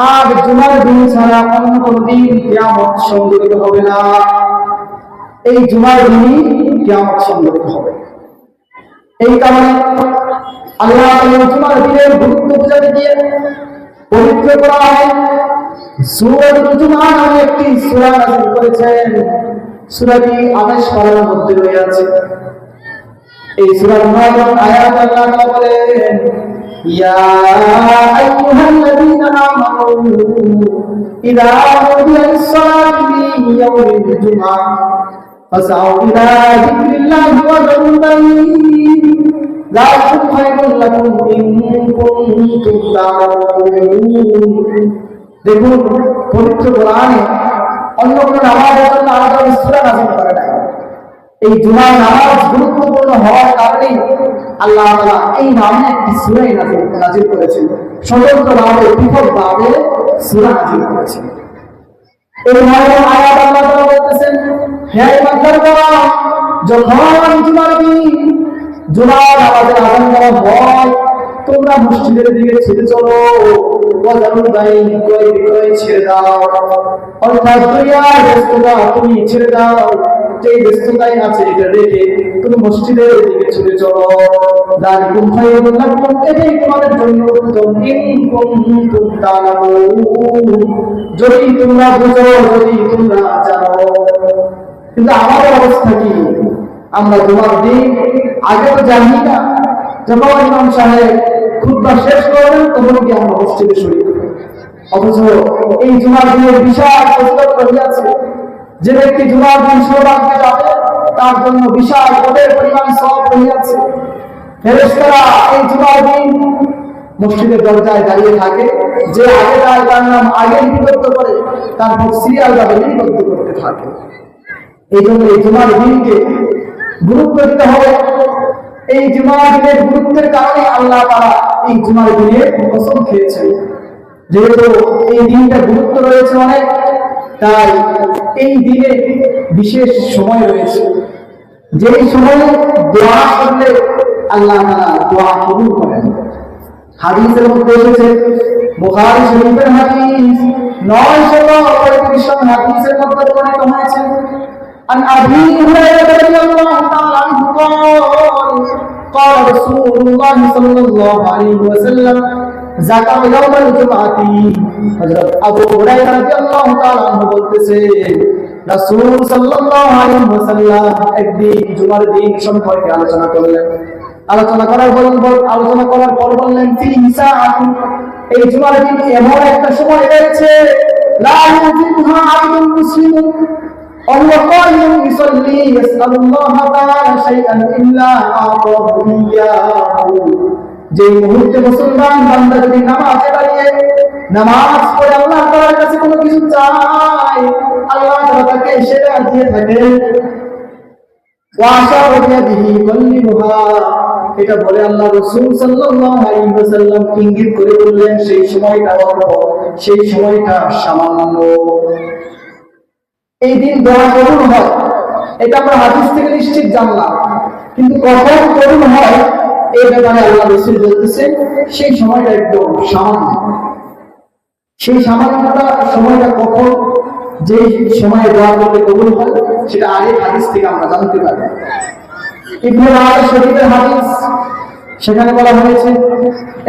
Speaker 1: আর জুমার দিন ছাড়া অন্য কোন দিন কিয়ামত সংঘটিত হবে না। এই জুমার দিনই কিয়ামত সংঘটিত হবে। এই কারণে আল্লাহ জুমার দিনের গুরুত্ব বোঝাতে গিয়ে পবিত্র কোরআনে সূরাতুল জুমআহ নামে একটি সূরা নাযিল করেছেন। সূরাটি আদেশ পালনের মধ্যে রয়েছে। এই সূরার 9 নং আয়াত আল্লাহ তাআলা বলেন, ইয়া আইয়ুহাল্লাযীনা আমানু ইযা নুদিয়া লিস-সালাতি মিন ইয়াউমিল জুমআহ ফাসআউ ইলা যিকরিল্লাহি ওয়া যারুল বাই'আ যালিকুম খায়রুল লাকুম ইন কুনতুম তা'লামুন। দেখুন, পবিত্র কোরআনে অন্য কোন নামাজের জন্য আলাদা সূরা নাযিল করে নাই। এই জুমার নামাজ গুরুত্বপূর্ণ হওয়ার কারণে আল্লাহ তাআলা এই নামে একটি সূরা নাযিল করেছেন। স্বতন্ত্রভাবে পৃথকভাবে সূরা নাযিল করেছেন। এই মর্মে আয়াত আল্লাহ তাআলা বলতেছেন, হে ঈমানদাররা, যখন জুমার দিন জুমার নামাজের আযান দেওয়া হয় তোমরা মসজিদের দিকে ছুটে চলো। ছেড়ে দাও, অর্থাৎ দুনিয়ার ব্যস্ততা তুমি ছেড়ে দাও, যে ব্যস্ততাই আছে এটা রেখে তুমি মসজিদের দিকে ছুটে চলো। যালিকুম খায়রুল লাকুম, এটাই তোমাদের জন্য উত্তম, ইন কুনতুম তা'লামুন, যদি তোমরা বুঝো, যদি তোমরা জানো। কিন্তু আমাদের অবস্থা কি? আমরা জুমার দিন আগে তো জানি না, যখন ইমাম সাহেব খুতবা শেষ করবেন তখন কি আমরা মসজিদে শরীক করি। অথচ এই জুমার দিনের বিশাল ফজিলত রয়েছে। যে ব্যক্তি জুমার দিন সওয়াবে যাবে তার জন্য বিশাল পদের পরিমাণ সওয়াব রয়েছে। ফেরেশতারা এই জুমার দিন মসজিদের দরজায় দাঁড়িয়ে থাকে, যে আগে যায় তার নাম আগে লিপিবদ্ধ করে, তারপর সিরিয়াল ভাবে লিপিবদ্ধ করতে থাকে। এই জন্য এই জুমার দিনকে গুরুত্ব দিতে হবে। এই জুমার দিনের গুরুত্বের কারণে আল্লাহ তাআলা এই জুমার দিনে কসম খেয়েছেন। যেহেতু এই দিনটা গুরুত্ব রয়েছে অনেক, তাই এই দিনে বিশেষ সময় রয়েছে, যেই সময়ে দোয়া করলে আল্লাহ তাআলা দোয়া কবুল করেন। হাদিসের মধ্যে এসেছে, বুখারী শরীফের হাদিস 935 নং হাদিসের মধ্যে বর্ণিত হয়েছে, عن أبي هريرة رضي الله تعالى عنه قال قال رسول الله صلى الله عليه وسلم যাকার ইয়াউমাল জুমআতি। হযরত আবু হুরায়রা রাদিয়াল্লাহু তাআলা আনহু বলতেছে রাসূল সাল্লাল্লাহু আলাইহি ওয়াসাল্লাম একদিন জুমার দিন সম্পর্কে আলোচনা করলেন। আলোচনা করার পর বললেন ফি সাআতু, এই জুমার দিন এমন একটা সময় রয়েছে লা ইউফিকুহা আবদুল মুসলিম وهو قائم يصلي يسأل الله تعالى شيئا إلا أعطاه إياه। যে মুহূর্তে মুসলমান বান্দা যদি নামাজে দাঁড়িয়ে নামাজ পড়ে আল্লাহ তাআলার কাছে কোনো কিছু চায়, আল্লাহ তাআলা তাকে সেটা দিয়ে থাকেন। ওয়াশারা বিহি কল্লিমুহা, এটা বলে আল্লাহ রাসূল সাল্লাল্লাহু আলাইহি ওয়াসাল্লাম ইঙ্গিত করে বললেন সেই সময়টা অল্প, সেই সময়টা সামান্য। এই দিন দোয়া কবুল হয়, এটা আমরা হাদিস থেকে নিশ্চিত জানলাম, কিন্তু কখন কবুল হয় এই ব্যাপারে আল্লাহ রাসূল বলতেছেন সেই সময়টা একদম সামান্য। সেই সামান্যটা সময়টা কখন, যে সময়ে দোয়া করলে কবুল হয় সেটা আগে হাদিস থেকে আমরা জানতে পারি। ইবনে মাজাহ শরীফের হাদিস, সেখানে বলা হয়েছে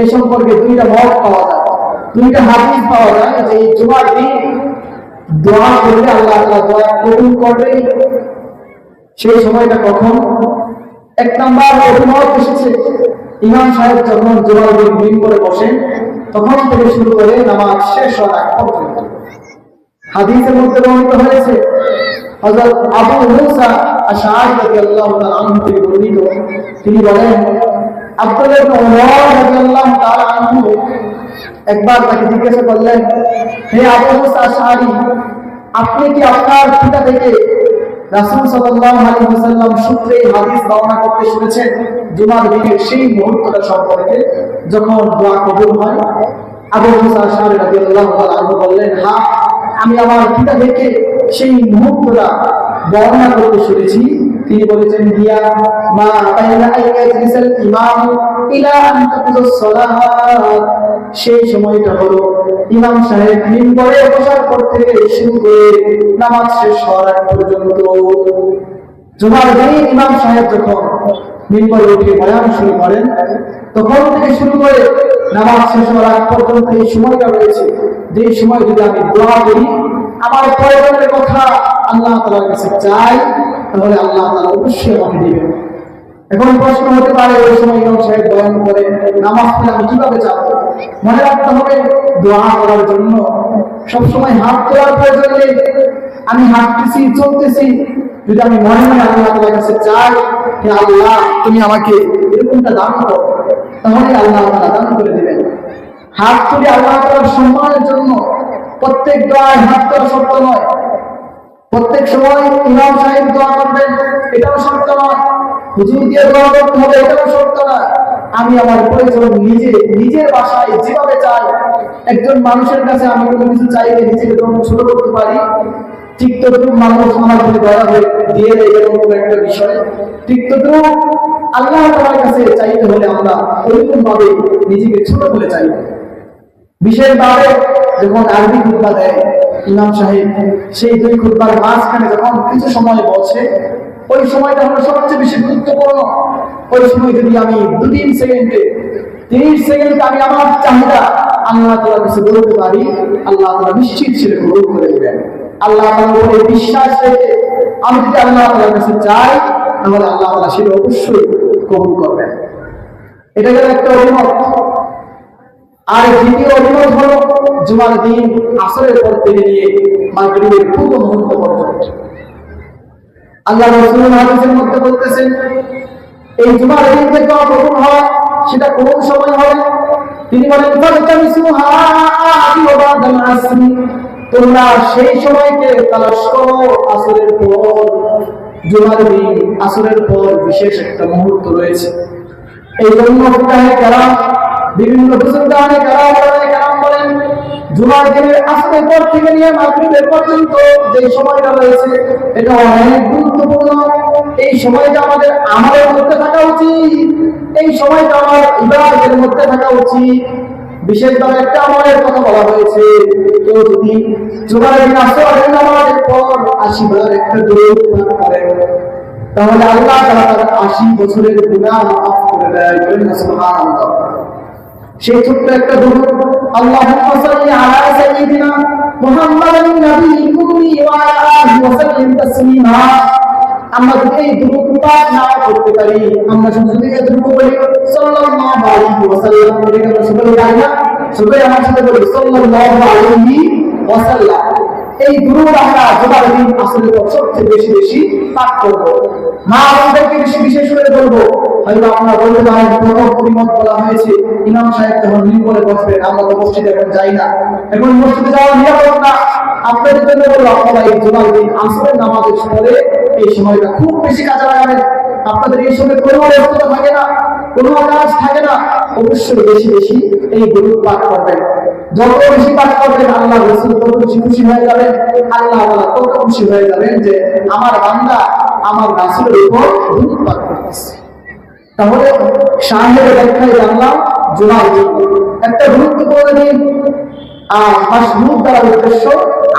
Speaker 1: এই সম্পর্কে দুইটা মত পাওয়া যায়, দুইটা হাদিস পাওয়া যায় যে এই জুমার দিন দোয়া করলে আল্লাহ তাআলা দোয়া কবুল করবে। সেই সময়টা কখন? এক নাম্বার অভিমত এসেছে ইমাম সাহেব যখন জুমার দিন মিম্বরে বসেন তখন থেকে শুরু করে নামাজ শেষ হওয়ার আগ পর্যন্ত। হাদিসের মধ্যে বর্ণিত হয়েছে হযরত আবু মুসা আশআরী রাদিয়াল্লাহু তাআলা আনহু থেকে বর্ণিত, তিনি বলেন আব্দুল্লাহ ইবনে উমর রাদিয়াল্লাহু তাআলা আনহু একবার তাকে জিজ্ঞাসা করলেন, হে আবু মুসা আশআরী, আপনি কি আপনার পিতা থেকে রাসূল সাল্লাল্লাহু আলাইহি ওয়াসাল্লাম সূত্রে হাদিস বর্ণনা করতে শুনেছেন জুমার দিনের সেই মুহূর্তটা সম্পর্কে যখন দোয়া কবুল হয়? আবু মুসা আশআরী রাদিয়াল্লাহু তাআলা আনহু বললেন, হ্যাঁ, আমি আমার পিতা থেকে সেই মুহূর্তটা বর্ণনা করতে শুনেছি। তিনি বলেছেন হিয়া মা বাইনা আইয়াজিসাল ইমাম ইলা আন তাকুযুস সালাত, সেই সময়টা হলো ইমাম সাহেব মিম্বরে বসার পর থেকে শুরু করে নামাজ শেষ হওয়ার আগ পর্যন্ত। জুমার দিন ইমাম সাহেব যখন মিম্বরে উঠে বয়ান শুরু করেন তখন থেকে শুরু করে নামাজ শেষ হওয়ার আগ পর্যন্ত এই সময়টা রয়েছে, যে সময় যদি আমি দোয়া করি, আমার প্রয়োজনের কথা আল্লাহ তাআলার কাছে চাই, তাহলে আল্লাহ তাআলা অবশ্যই আমাকে দিবেন। এখন প্রশ্ন হতে পারে ওই সময় ইমাম সাহেব বয়ান করে নামাজ পড়ে আমি কিভাবে যাব? মনে রাখতে হবে দোয়া করার জন্য সবসময় হাত তোলার প্রয়োজন নেই। আমি হাঁটতেছি, চলতেছি, যদি আমি মনে মনে আল্লাহ তাআলার কাছে চাই হে আল্লাহ তুমি আমাকে এরকমটা দান করো, তাহলে আল্লাহ তাআলা দান করে দিবেন। হাত তুলে আল্লাহ তাআলার সম্মানের জন্য প্রত্যেক দোয়ায় হাত তোলা শর্ত নয়, প্রত্যেক সময় ইমাম সাহেব দোয়া করবেন এটাও শর্ত নয়, হুজুর দিয়ে দোয়া করতে হবে এটাও শর্ত নয়। আমি আমার প্রয়োজন নিজের বাসায় যেভাবে চাই, একজন মানুষের কাছে আমি কোনো কিছু চাইলে নিজেকে যখন ছোট করতে পারি, ঠিক তদ্রুপ মানুষ আমার প্রতি দয়া হয়ে দিয়ে দেয় এরকম কোনো একটা বিষয়, ঠিক তদ্রুপ আল্লাহ তাআলার কাছে চাইতে হলে আমরা ওইরকম ভাবে নিজেকে ছোট করে চাইব। বিশেষভাবে যখন আরবি খুতবা দেয় ইমাম সাহেব, সেই দুই খুতবার মাঝখানে যখন কিছু সময় বসে, ওই সময়টা হলো সবচেয়ে বেশি গুরুত্বপূর্ণ। ওই সময় যদি আমি 2-3 সেকেন্ডে 30 সেকেন্ডে আমি আমার চাহিদা আল্লাহ তাআলার কাছে বলতে পারি, আল্লাহ তাআলা নিশ্চিত সেটা কবুল করে দিবেন। আল্লাহ তাআলার উপরে বিশ্বাস রেখে আমি যদি আল্লাহ তাআলার কাছে চাই, তাহলে আল্লাহ তাআলা সেটা অবশ্যই কবুল করবেন। এটা গেল একটা অভিমত। আর দ্বিতীয় অভিমত হলো জুমার দিন আসরের পর থেকে নিয়ে মাগরিবের পূর্ব মুহূর্ত পর্যন্ত। আল্লাহ রাসূল হাদিসের মধ্যে বলতেছেন এই জুমার দিন যে দোয়া কবুল হয় সেটা কোন সময় হবে? তিনি বলেন ফাতামিসুহা বাদাল আসরি, তোমরা সেই সময়কে তালাশ করো আসরের পর। জুমার দিন আসরের পর বিশেষ একটা মুহূর্ত রয়েছে। এই জন্য ফুকাহে কেরাম, বিভিন্ন বুজুর্গানে কেরাম বলেন জুমার দিনের আসরের পর থেকে নিয়ে মাগরিবের পর্যন্ত যে সময়টা রয়েছে এটা অনেক গুরুত্বপূর্ণ। এই সময়টা আমাদের আমলের মধ্যে থাকা উচিত, এই সময়টা আমার ইবাদতের মধ্যে থাকা উচিত। বিশেষভাবে একটা আমলের কথা বলা হয়েছে, কেউ যদি জুমার দিন আসরের নামাজের পর 80 বার একটা দরুদ পাঠ করে, তাহলে আল্লাহ তাআলা তার 80 বছরের গুনাহ মাফ করে দেয়। সুবহানাল্লাহ। সেই ছোট্ট একটা দুরূদ, আল্লাহুম্মা সাল্লি আলা সাইয়্যিদিনা মুহাম্মাদিন নাবিয়্যিল উম্মি ওয়া আলা আলিহি ওয়া সাল্লিম তাসলিমা। আমরা যদি এই দুরূদ পাঠ না করতে পারি, আমরা শুধু এতটুকু বলি সাল্লাল্লাহু আলাইহি ওয়াসাল্লাম, এটা আমরা সবাই জানি না, সবাই আমার সাথে বলি সাল্লাল্লাহু আলাইহি ওয়াসাল্লাম। এই দুরূদ আমরা জুমার দিন আসলে সবচেয়ে বেশি বেশি পাঠ করব। মা আমাদেরকে বিশেষ করে বলবো, হয়তো আপনারা বলতে পারেন প্রথম পরিমত বলা হয়েছে ইমাম সাহেব যখন মিম্বরে বসবেন, আমরা তো মসজিদে এখন যাই না, এখন মসজিদে যাওয়া নিরাপদ না। আপনাদের জন্য বলবো, আপনারা এই জুমার দিন আসরের নামাজের পরে এই সময়টা খুব বেশি কাজে লাগাবেন। আপনাদের এই সময় কোনো ব্যস্ততা থাকে না, কোনো কাজ থাকে না, অবশ্যই বেশি বেশি এই দুরূদ পাঠ করবেন। যত বেশি পাঠ করবেন আল্লাহ রাসূল তত বেশি খুশি হয়ে যাবেন, আল্লাহ তাআলা তত খুশি হয়ে যাবেন যে আমার বান্দা আমার রাসূলের উপর দুরূদ পাঠ করতেছে। তাহলে শাহের ব্যাখ্যায় জানলাম জুমার দিন একটা গুরুত্বপূর্ণ দিন, আর মাসরুদ দ্বারা উদ্দেশ্য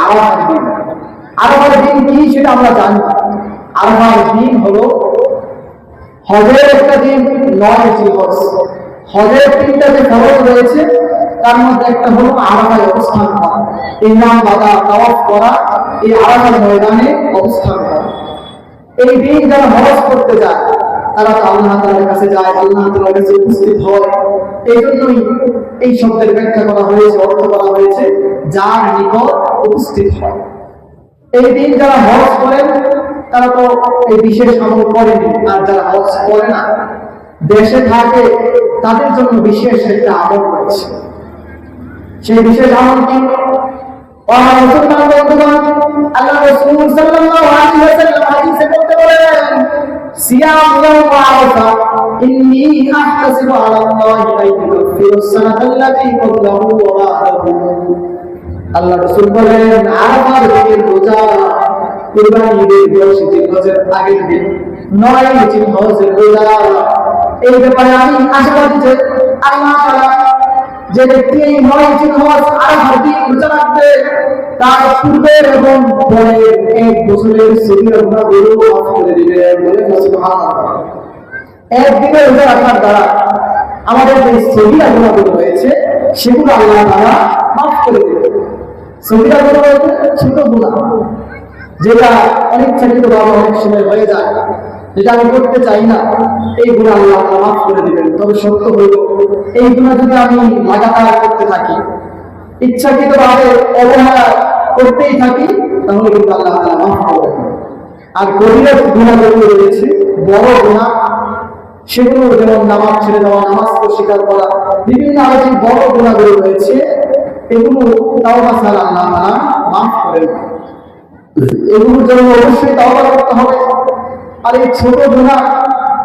Speaker 1: আরাফার দিন। আরাফার দিন কি সেটা আমরা জানি। আরাফার দিন হলো হজের একটা দিন, 9 জিলহজ। হজের 3টা যে ফরজ রয়েছে তার মধ্যে একটা হলো আরাফায় অবস্থান করা, ইহরাম বাঁধা, তাওয়াফ করা, এই আরাফার ময়দানে অবস্থান করা। এই দিন যারা হজ করতে যায় তারা তো আল্লাহ তাআলার কাছে যায়, আল্লাহ তাআলার কাছে উপস্থিত হয়। এই জন্যই এই শব্দের ব্যাখ্যা করা হয়েছে, অর্থ করা হয়েছে যার নিকট উপস্থিত হয়। এই দিন যারা হজ করেন তারা তো এই বিশেষ আমল করেনি, আর যারা হজ করে না দেশে থাকে তাদের জন্য বিশেষ একটা আমল রয়েছে। সেই বিশেষ আমল কি? মুসলমান বন্ধুগণ, আল্লাহ রাসূল সাল্লাল্লাহু আলাইহি ওয়াসাল্লাম হাদিসে বলতে বলেন, সিয়াম ইয়াউম আরাফা ইন্নী আহতাসিবু আলা আল্লাহি আইয়ুকাফিরু সানাতাল্লাতী ক্বাবলাহু ওয়া বা'দাহু। আল্লাহ রাসূল বলেন, আরাফার দিনের রোজা কুরবানি ঈদের 10 জিলহজের আগের দিন, 9 জিলহজের রোজা। এই ব্যাপারে আমি আশাবাদী যে আল্লাহ তাআলা যে ব্যক্তি এই 9 জিলহজ আরাফার দিন রোজা রাখবে তার পূর্বের এবং পরের 1 বছরের সগীরা গুনাহগুলো মাফ করে দিবেন। বলে সুবহানাল্লাহ। একদিনের রোজা রাখার দ্বারা আমাদের যে সগীরা গুনাহগুলো রয়েছে সেগুলো আল্লাহ তাআলা মাফ করে দিবেন। সগীরা গুনাহ বলতে ছোট গুনাহ, যেটা অনিচ্ছাকৃতভাবে অনেক সময় হয়ে যায়, যেটা আমি করতে চাই না, এই গুনাহ আল্লাহ তাআলা মাফ করে দিবেন। তবে সত্য হইল এই গুনাহ যদি আমি লাগাতার করতে থাকি, ইচ্ছাকৃতভাবে অবহেলা করতেই থাকি, তাহলে কিন্তু আল্লাহ তাআলা মাফ করবেন। আর গভীর গুনাহগুলো রয়েছে, বড় গুনাহ, সেগুলো যেমন নামাজ ছেড়ে দেওয়া, নামাজ অস্বীকার করা, বিভিন্ন আরো যে বড় গুনাহগুলো রয়েছে এগুলো তাওবা ছাড়া আল্লাহ তাআলা মাফ করেন না। এগুলোর জন্য অবশ্যই তাওবা করতে হবে। আর এই ছোট গুনাহ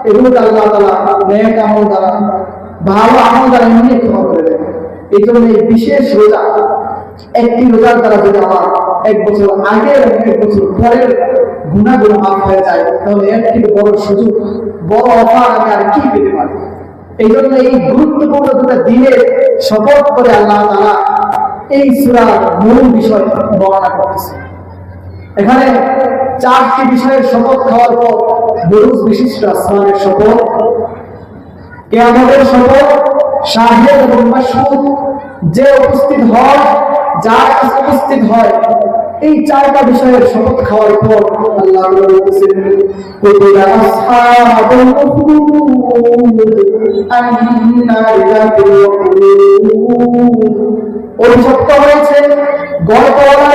Speaker 1: এগুলোকে আল্লাহ তাআলা নেক আমল দ্বারা, ভালো আমল দ্বারা এমনি ক্ষমা করে দেন। এই জন্য এই বিশেষ রোজা, একটি রোজার দ্বারা যদি আমার 1 বছর আগে এবং 1 বছর পরের গুনাহগুলো মাফ হয়ে যায়, তাহলে এর থেকে বড় সুযোগ, বড় অফার আমি আর কি পেতে পারি? এই জন্য এই গুরুত্বপূর্ণ দুটা দিনের শপথ করে আল্লাহ তাআলা এই সূরার মূল বিষয় বর্ণনা করতেছে। এখানে 4টি বিষয়ের শপথ খাওয়ার পর বুরুজ বিশিষ্ট আসমানের শপথ, কিয়ামতের শপথ, শাহিদ এবং মাশহুদ যে উপস্থিত হয়, যার কাছে উপস্থিত হয়, এই 4টা বিষয়ের শপথ খাওয়ার পর আল্লাহ বলতেছেন, কুতিলা আসহাবুল উখদুদ আন্নার যাতিল ওয়াকুদ। অভিশপ্ত হয়েছে গর্তওয়ালা,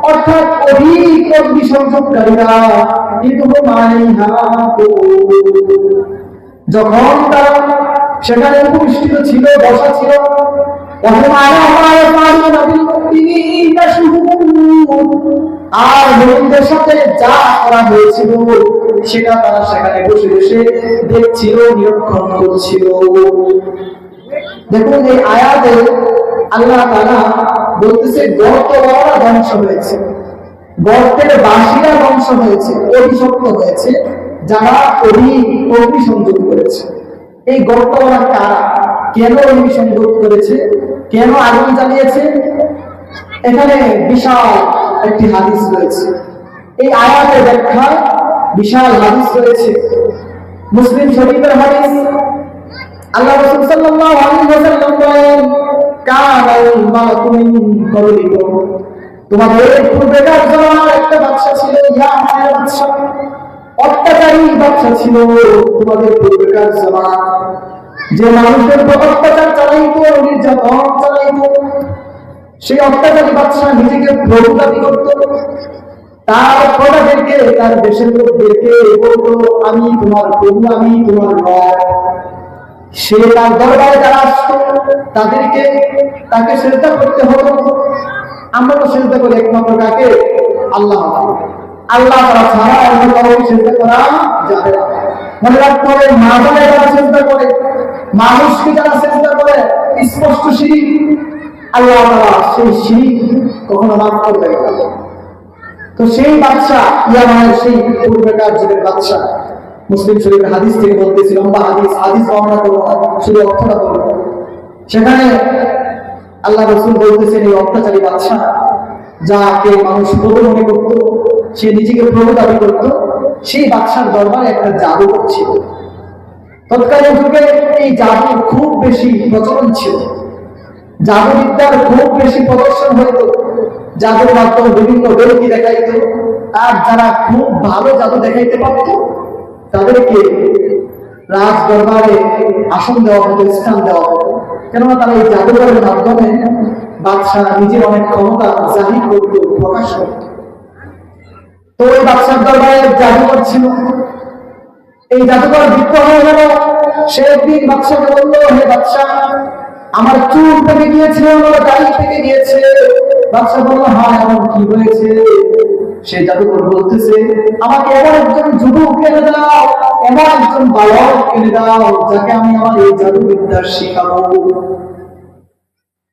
Speaker 1: অর্থাৎ অধিক অগ্নিসংযোগকারীরা, ইদহুম আলাইহা কুউদ। যখন তারা সেখানে উপবিষ্ট ছিল, বসা ছিল, আর মুমিনদের সাথে যা করা হয়েছিল সেটা তারা সেখানে বসে বসে দেখছিল, নিরীক্ষণ করছিল। দেখুন এই আয়াতে আল্লাহ তাআলা বলতেছে গর্তওয়ালা ধ্বংস হয়েছে, গর্তের বাসীরা ধ্বংস হয়েছে, অভিশপ্ত হয়েছে যারা অগ্নিসংযোগ করেছে। এই গর্তওয়ালা কারা, কেন অগ্নিসংযোগ করেছে, কেন আগুন জ্বালিয়েছে? এখানে বিশাল একটি হাদিস রয়েছে। এই আয়াতের ব্যাখ্যায় বিশাল হাদিস রয়েছে। মুসলিম শরীফের হাদিস, আল্লাহ রাসূল সাল্লাল্লাহু আলাইহি ওয়াসাল্লাম বলেন, কানাল মালাকু মিন ক্বাবলিকুম, তোমাদের পূর্বেকার জামানার একটা বাদশা ছিল, ইয়ামানের বাদশা, অত্যাচারী বাদশা ছিল তোমাদের পূর্বেকার জামানা, যে মানুষের উপর অত্যাচার চালাইতো, নির্যাতন চালাইতো। সেই অত্যাচারী বাদশা নিজেকে প্রভু দাবি করত, তার প্রজাদেরকে, তার দেশের লোকদেরকে বলতো, আমি তোমার প্রভু, আমি তোমার রব। সে তার দরবারে যারা আসতো তাদেরকে, তাকে সেজদা করতে হতো। আমরা তো সেজদা করি একমাত্র কাকে? আল্লাহ। আল্লাহ তারা ছাড়া অন্য কাউকে সেজদা করা যাবে না। মনে রাখতে হবে, মাজারে যারা সেজদা করে, মানুষকে যারা সেজদা করে, স্পষ্ট শিরিক। আল্লাহ তাআলা সেই শিরিক কখনো মাফ করবে না। তো সেই বাদশা, ইয়ামানের সেই পূর্বেকার যুগের বাদশা, মুসলিম শরীফের হাদিস থেকে বলতেছি, লম্বা হাদিস, হাদিস বর্ণনা করবো না, শুধু অর্থটা বলবো। সেখানে আল্লাহ রাসূল বলতেছেন, এই অত্যাচারী বাদশা, যাকে মানুষ প্রভু মনে করত, সে নিজেকে প্রভু দাবি করত, সেই বাদশার দরবারে একটা জাদুকর ছিল। তৎকালীন যুগে এই জাদুর খুব বেশি প্রচলন ছিল, জাদুবিদ্যার খুব বেশি প্রদর্শন হইত, জাদুর মাধ্যমে বিভিন্ন ব্যক্তি দেখাইত। আর যারা খুব ভালো জাদু দেখাইতে পারত তাদেরকে রাজ দরবারে আসন দেওয়া হতো, স্থান দেওয়া হতো। কেননা তারা এই জাদুকরের মাধ্যমে বাদশাহ নিজের অনেক ক্ষমতা জাহির করত, প্রকাশ করত। তো ওই বাদশার দরবারে জাদুকর ছিল। এই জাদুকর বিত্ত হয়ে গেল। সে একদিন বাদশাকে বলল, হে বাদশাহ, আমার চুল থেকে গিয়েছে, আমার দাড়ি থেকে গিয়েছে। বাদশাহ বলল, হ্যাঁ, এমন কি হয়েছে? সে জাদুকর বলতেছে, আমাকে এমন একজন যুবক এনে দাও, এমন একজন বালক এনে দাও, যাকে আমি আমার এই জাদুবিদ্যা শিখাবো।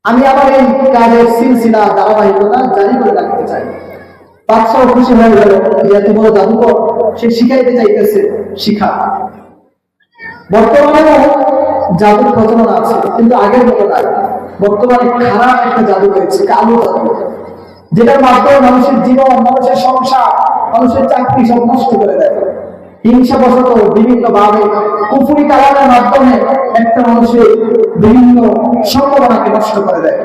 Speaker 1: আমি আমার এই কাজের সিলসিলা, ধারাবাহিকতা জারি করে রাখতে চাই। বাদশাহ খুশি হয়ে গেল, এত বড় জাদুকর, সে শিখাইতে চাইতেছে, শিখা। বর্তমানেও জাদুর প্রচলন আছে, কিন্তু আগের মতো নাই। বর্তমানে খারাপ একটা জাদু হয়েছে, কালো জাদু, যেটার মাধ্যমে মানুষের জীবন, মানুষের সংসার, মানুষের চাকরি সব নষ্ট করে দেয়। হিংসাবশত বিভিন্ন ভাবে কুফরি কালামের মাধ্যমে একটা মানুষের বিভিন্ন সম্ভাবনাকে নষ্ট করে দেয়।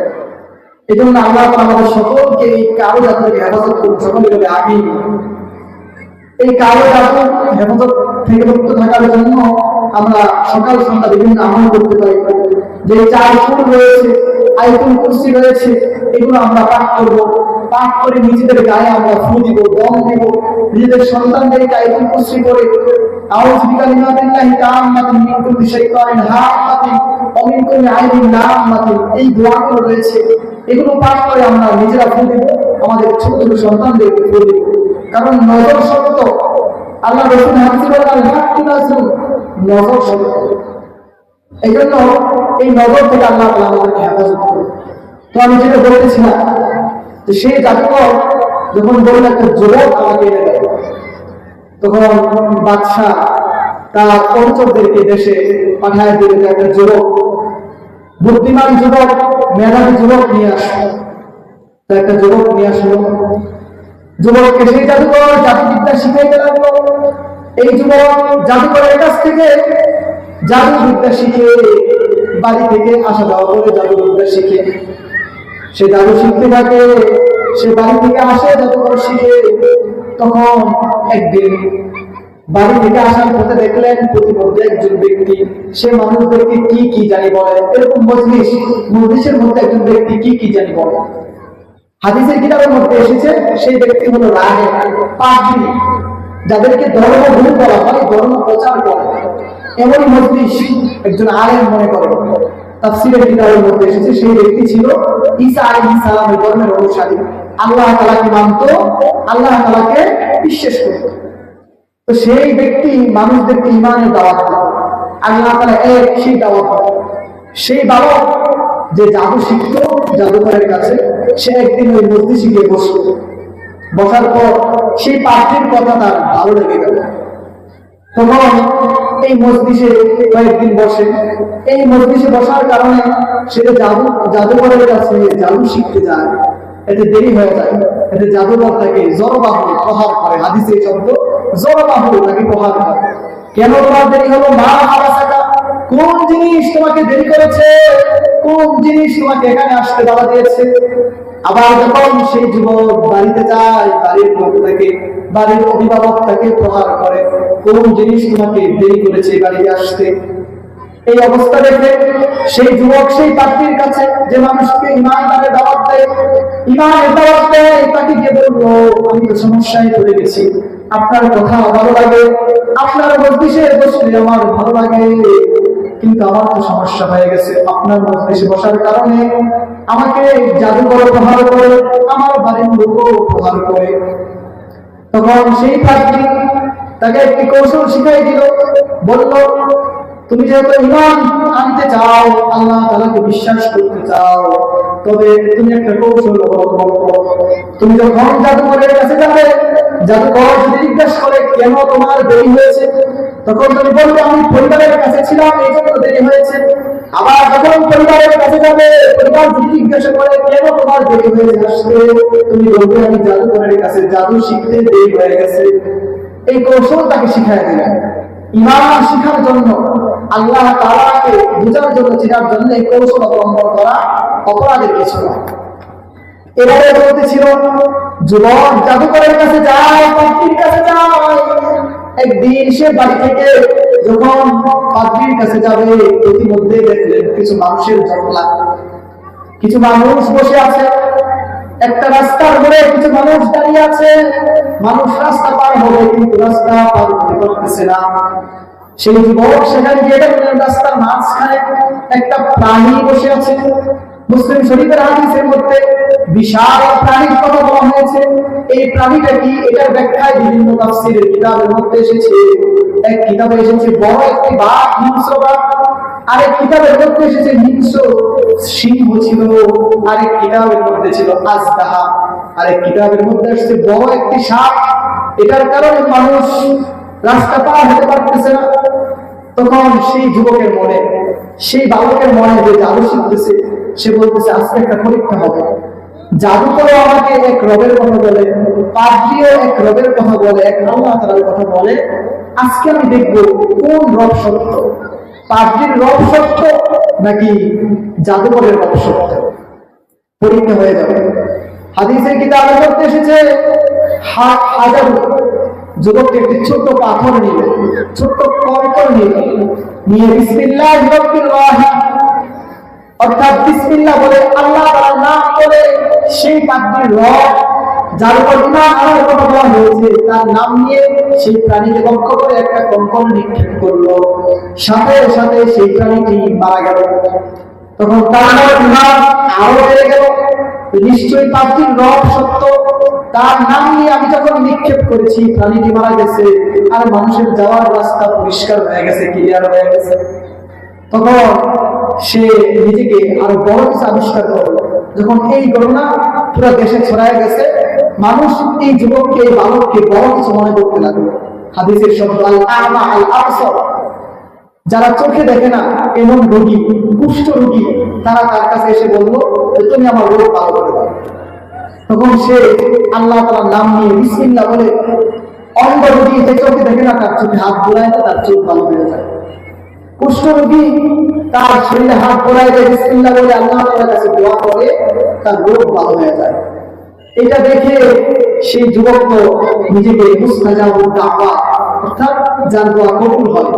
Speaker 1: এই জন্য আল্লাহ আমাদের সকলকে এই কালো জাদু থেকে হেফাজত করুন, সকলে বলে আমিন। এই কালো জাদু হেফাজত থেকে মুক্ত থাকার জন্য আমরা সকাল সন্ধ্যা বিভিন্ন আমল করতে পারি। যে 4 ফুল রয়েছে, আয়াতুল কুরসি রয়েছে, এগুলো আমরা পাঠ করব। পাঠ করে নিজেদের গায়ে আমরা ফু দিব, দম দিব। নিজেদের সন্তানদেরকে আয়াতুল কুরসি করে আউযু বিকালিমাতিল্লাহি তাম্মাতিন মিন কুল্লি শাইতানিন হাম্মাতিন ওয়া মিন কুল্লি আইনিন লাম্মাতিন, এই দোয়াগুলো রয়েছে, এগুলো পাঠ করে আমরা নিজেরা ফু দিব, আমাদের ছোট ছোট সন্তানদেরকে ফু দিব। কারণ নজর শক্ত, আল্লাহ রাসূল হাদিসে বলেন, নজর শক্ত। এই জন্য এই নজর থেকে আল্লাহ তাআলা আমাদেরকে হেফাজত করবে। তো আমি যেটা বলতেছিলাম, যে সেই জাদুকর যখন বলল একটা যুবক আমাকে এনে দেয়, তখন বাদশাহ তার অনুচরদেরকে দেশে পাঠায় দিল, একটা যুবক, বুদ্ধিমান যুবক, মেধাবী যুবক নিয়ে আসলো। তো একটা যুবক নিয়ে আসলো, যুবককে সেই জাদুকর জাদুবিদ্যা শিখাইতে লাগলো। এই যুবক জাদুকরের কাছ থেকে জাদুবিদ্যা শিখে, বাড়ি থেকে আসা যাওয়া করে জাদুবিদ্যা শিখে, সে জাদু শিখতে থাকে। সে বাড়ি থেকে আসে, জাদুকর শিখে। তখন একদিন বাড়ি থেকে আসার পথে দেখলেন প্রতিমধ্যে একজন ব্যক্তি, সে মানুষদেরকে কি কি জানি বলে। এরকম মজলিসের মধ্যে একজন ব্যক্তি কি কি জানি বলে। হাদিসের কিতাবের মধ্যে এসেছে, সেই ব্যক্তি হলো রাহেব, পাদ্রী, যাদেরকে ধর্মগুরু বলা হয়, ধর্ম প্রচার করে। এমনই মজলিস একজন আলেম মনে করে। তাফসীরের কিতাবের মধ্যে এসেছে, সেই ব্যক্তি ছিল ঈসা আলাইহিস সালামের ধর্মের অনুসারী, আল্লাহ তাআলাকে মানত, আল্লাহ তাআলাকে বিশ্বাস করত। তো সেই ব্যক্তি মানুষদেরকে ঈমানের দাওয়াত দিত, আল্লাহ তাআলা এক, সেই দাওয়াত দিত। সেই বালক যে জাদু শিখত জাদুকরের কাছে, সে একদিন ওই মজলিসে গিয়ে বসল। বসার পর সেই পাত্রীর কথা তার ভালো লেগে গেল। তখন এই মজলিসে কয়েকদিন বসে। এই মজলিসে বসার কারণে সে জাদুকরের কাছে জাদু শিখতে যায়, এতে দেরি হয়ে যায়। এতে জাদুকর তাকে জরবাহু প্রহার করে। হাদিসে এই শব্দ জরবাহু তাকে প্রহার করে। কেন তোমার দেরি হলো? মা হাবাসাকা, কোন জিনিস তোমাকে দেরি করেছে, কোন জিনিস তোমাকে এখানে আসতে বাধা দিয়েছে। আবার যখন সেই যুবক বাড়িতে যায়, বাড়ির লোক তাকে, বাড়ির অভিভাবক তাকে প্রহার করে, কোন জিনিস তোমাকে দেরি করেছে বাড়িতে আসতে। এই অবস্থা দেখে সেই যুবক সেই পাত্রীর কাছে, যে মানুষকে ইমানের দাওয়াত দেয়, ইমানের দাওয়াত দেয়, তাকে গিয়ে বললো, আমি তো সমস্যায় পড়ে গেছি, আপনার কথা ভালো লাগে, আপনার মজলিসে বসলে আমার ভালো লাগে, কিন্তু আমার তো সমস্যা হয়ে গেছে, আপনার মজলিসে বসার কারণে আমাকে জাদুকর প্রহার করে, আমার বাড়ির লোকও প্রহার করে। তখন সেই পাত্রী তাকে একটি কৌশল শিখাই দিল, বলল, তুমি যেহেতু ঈমান আনতে চাও, আল্লাহ তাআলাকে বিশ্বাস করতে চাও, তবে তুমি একটা কৌশল অবলম্বন করো। তুমি যখন জাদুকরের কাছে যাবে, জাদুকর যদি জিজ্ঞাসা করে কেন তোমার দেরি হয়েছে, তখন তুমি বলবে আমি পরিবারের কাছে ছিলাম, এই জন্য দেরি হয়েছে। আবার যখন পরিবারের কাছে যাবে, পরিবার যদি জিজ্ঞাসা করে কেন তোমার দেরি হয়েছে আসতে, তুমি বলবে আমি জাদুকরের কাছে জাদু শিখতে দেরি হয়ে গেছে। এই কৌশল তাকে শিখাই দিলেন। ঈমান শিখার জন্য, আল্লাহ তাআলাকে বোঝার জন্য, চেনার জন্য এই কৌশল অবলম্বন করা অপরাধের কিছু নয়। এবারে বলতেছিল, যুবক জাদুকরের কাছে যায়, পাদ্রীর কাছে যায়। একদিন সে বাড়ি থেকে যখন পাদ্রীর কাছে যাবে, ইতিমধ্যে দেখলেন কিছু মানুষের জটলা, কিছু মানুষ বসে আছে, একটা রাস্তার মোড়ে কিছু মানুষ দাঁড়িয়ে আছে। মানুষ রাস্তা পার হবে, কিন্তু রাস্তা পার হতে পারতেছে না। সেই যুবক সেখানে গিয়ে দেখলেন রাস্তার মাঝখানে একটা প্রাণী বসে আছে। মুসলিম শরীফের হাদিসের মধ্যে বিশাল প্রাণীর কথা বলা হয়েছে। এই প্রাণীটা কি, এটার ব্যাখ্যায় বিভিন্ন তাফসীরের কিতাবের মধ্যে এসেছে। এক কিতাবে এসেছে বড় একটি বাঘ, হিংস্র বাঘ। আরেক কিতাবের মধ্যে এসেছে হিংস্র সিংহ ছিল। আরেক কিতাবের মধ্যে ছিল আজদাহা। আরেক কিতাবের মধ্যে এসেছে বড় একটি সাপ। এটার কারণে মানুষ রাস্তা পার হতে পারতেছে না। তখন সেই যুবকের মনে, সেই বালকের মনে যে জাদু শিখতেছে, সে বলতেছে আজকে একটা পরীক্ষা হবে। জাদু করে আমাকে এক রবের কথা বলে, পাদ্রীও এক রবের কথা বলে, এক আল্লাহ তাআলার কথা বলে। আজকে আমি দেখব কোন রব সত্য, পাদ্রীর রব সত্য নাকি জাদুকরের রব সত্য। পরীক্ষা হয়ে যাবে। হাদিসের কিতাবের মধ্যে এসেছে হাজার যুবককে একটি ছোট্ট পাথর নিল, ছোট্ট কঙ্কর নিল, নিয়ে বিসমিল্লাহ রাব্বিল রাহিম, অর্থাৎ বিসমিল্লাহ বলে, আল্লাহ তাআলার নাম বলে, সেই পাদ্রীর রব যার উপর ঈমান আনার কথা বলা হয়েছে তার নাম নিয়ে সেই প্রাণীকে লক্ষ্য করে একটা কঙ্কর নিক্ষেপ করলো। সাথে সাথে সেই প্রাণীটি মারা গেল। তখন তার ঈমান আরো বেড়ে গেল, নিশ্চয়ই পাদ্রীর রব সত্য, তার নাম নিয়ে আমি যখন নিক্ষেপ করেছি প্রাণীটি মারা গেছে, আর মানুষের যাওয়ার রাস্তা পরিষ্কার হয়ে গেছে, ক্লিয়ার হয়ে গেছে। তখন সে নিজেকে আরো বড় কিছু আবিষ্কার করলো। যখন এই ঘটনা পুরো দেশে ছড়ায় গেছে, মানুষ এই যুবককে, এই বালককে বড় কিছু মনে করতে লাগলো। হাদিসের শব্দ আল আ'মা আল আবসার, যারা চোখে দেখে না এমন রোগী, কুষ্ঠ রোগী, তারা তার কাছে এসে বললো তুমি আমার রোগ ভালো করে দাও। তখন সে আল্লাহ তাআলার নাম নিয়ে বিসমিল্লাহ বলে, অন্ধ রোগী যে চোখে দেখে না তার চোখে হাত বুলায়, তার চোখ ভালো হয়ে যায়। কুষ্ঠ রোগী তার শরীরে হাত বুলায় দেয়, বিসমিল্লাহ বলে আল্লাহ তাআলার কাছে দোয়া করে, তার রোগ ভালো হয়ে যায়। এটা দেখে সেই যুবক তো নিজেকে মুস্তাজাবুদ দাওয়া, অর্থাৎ যার দোয়া কবুল হয়,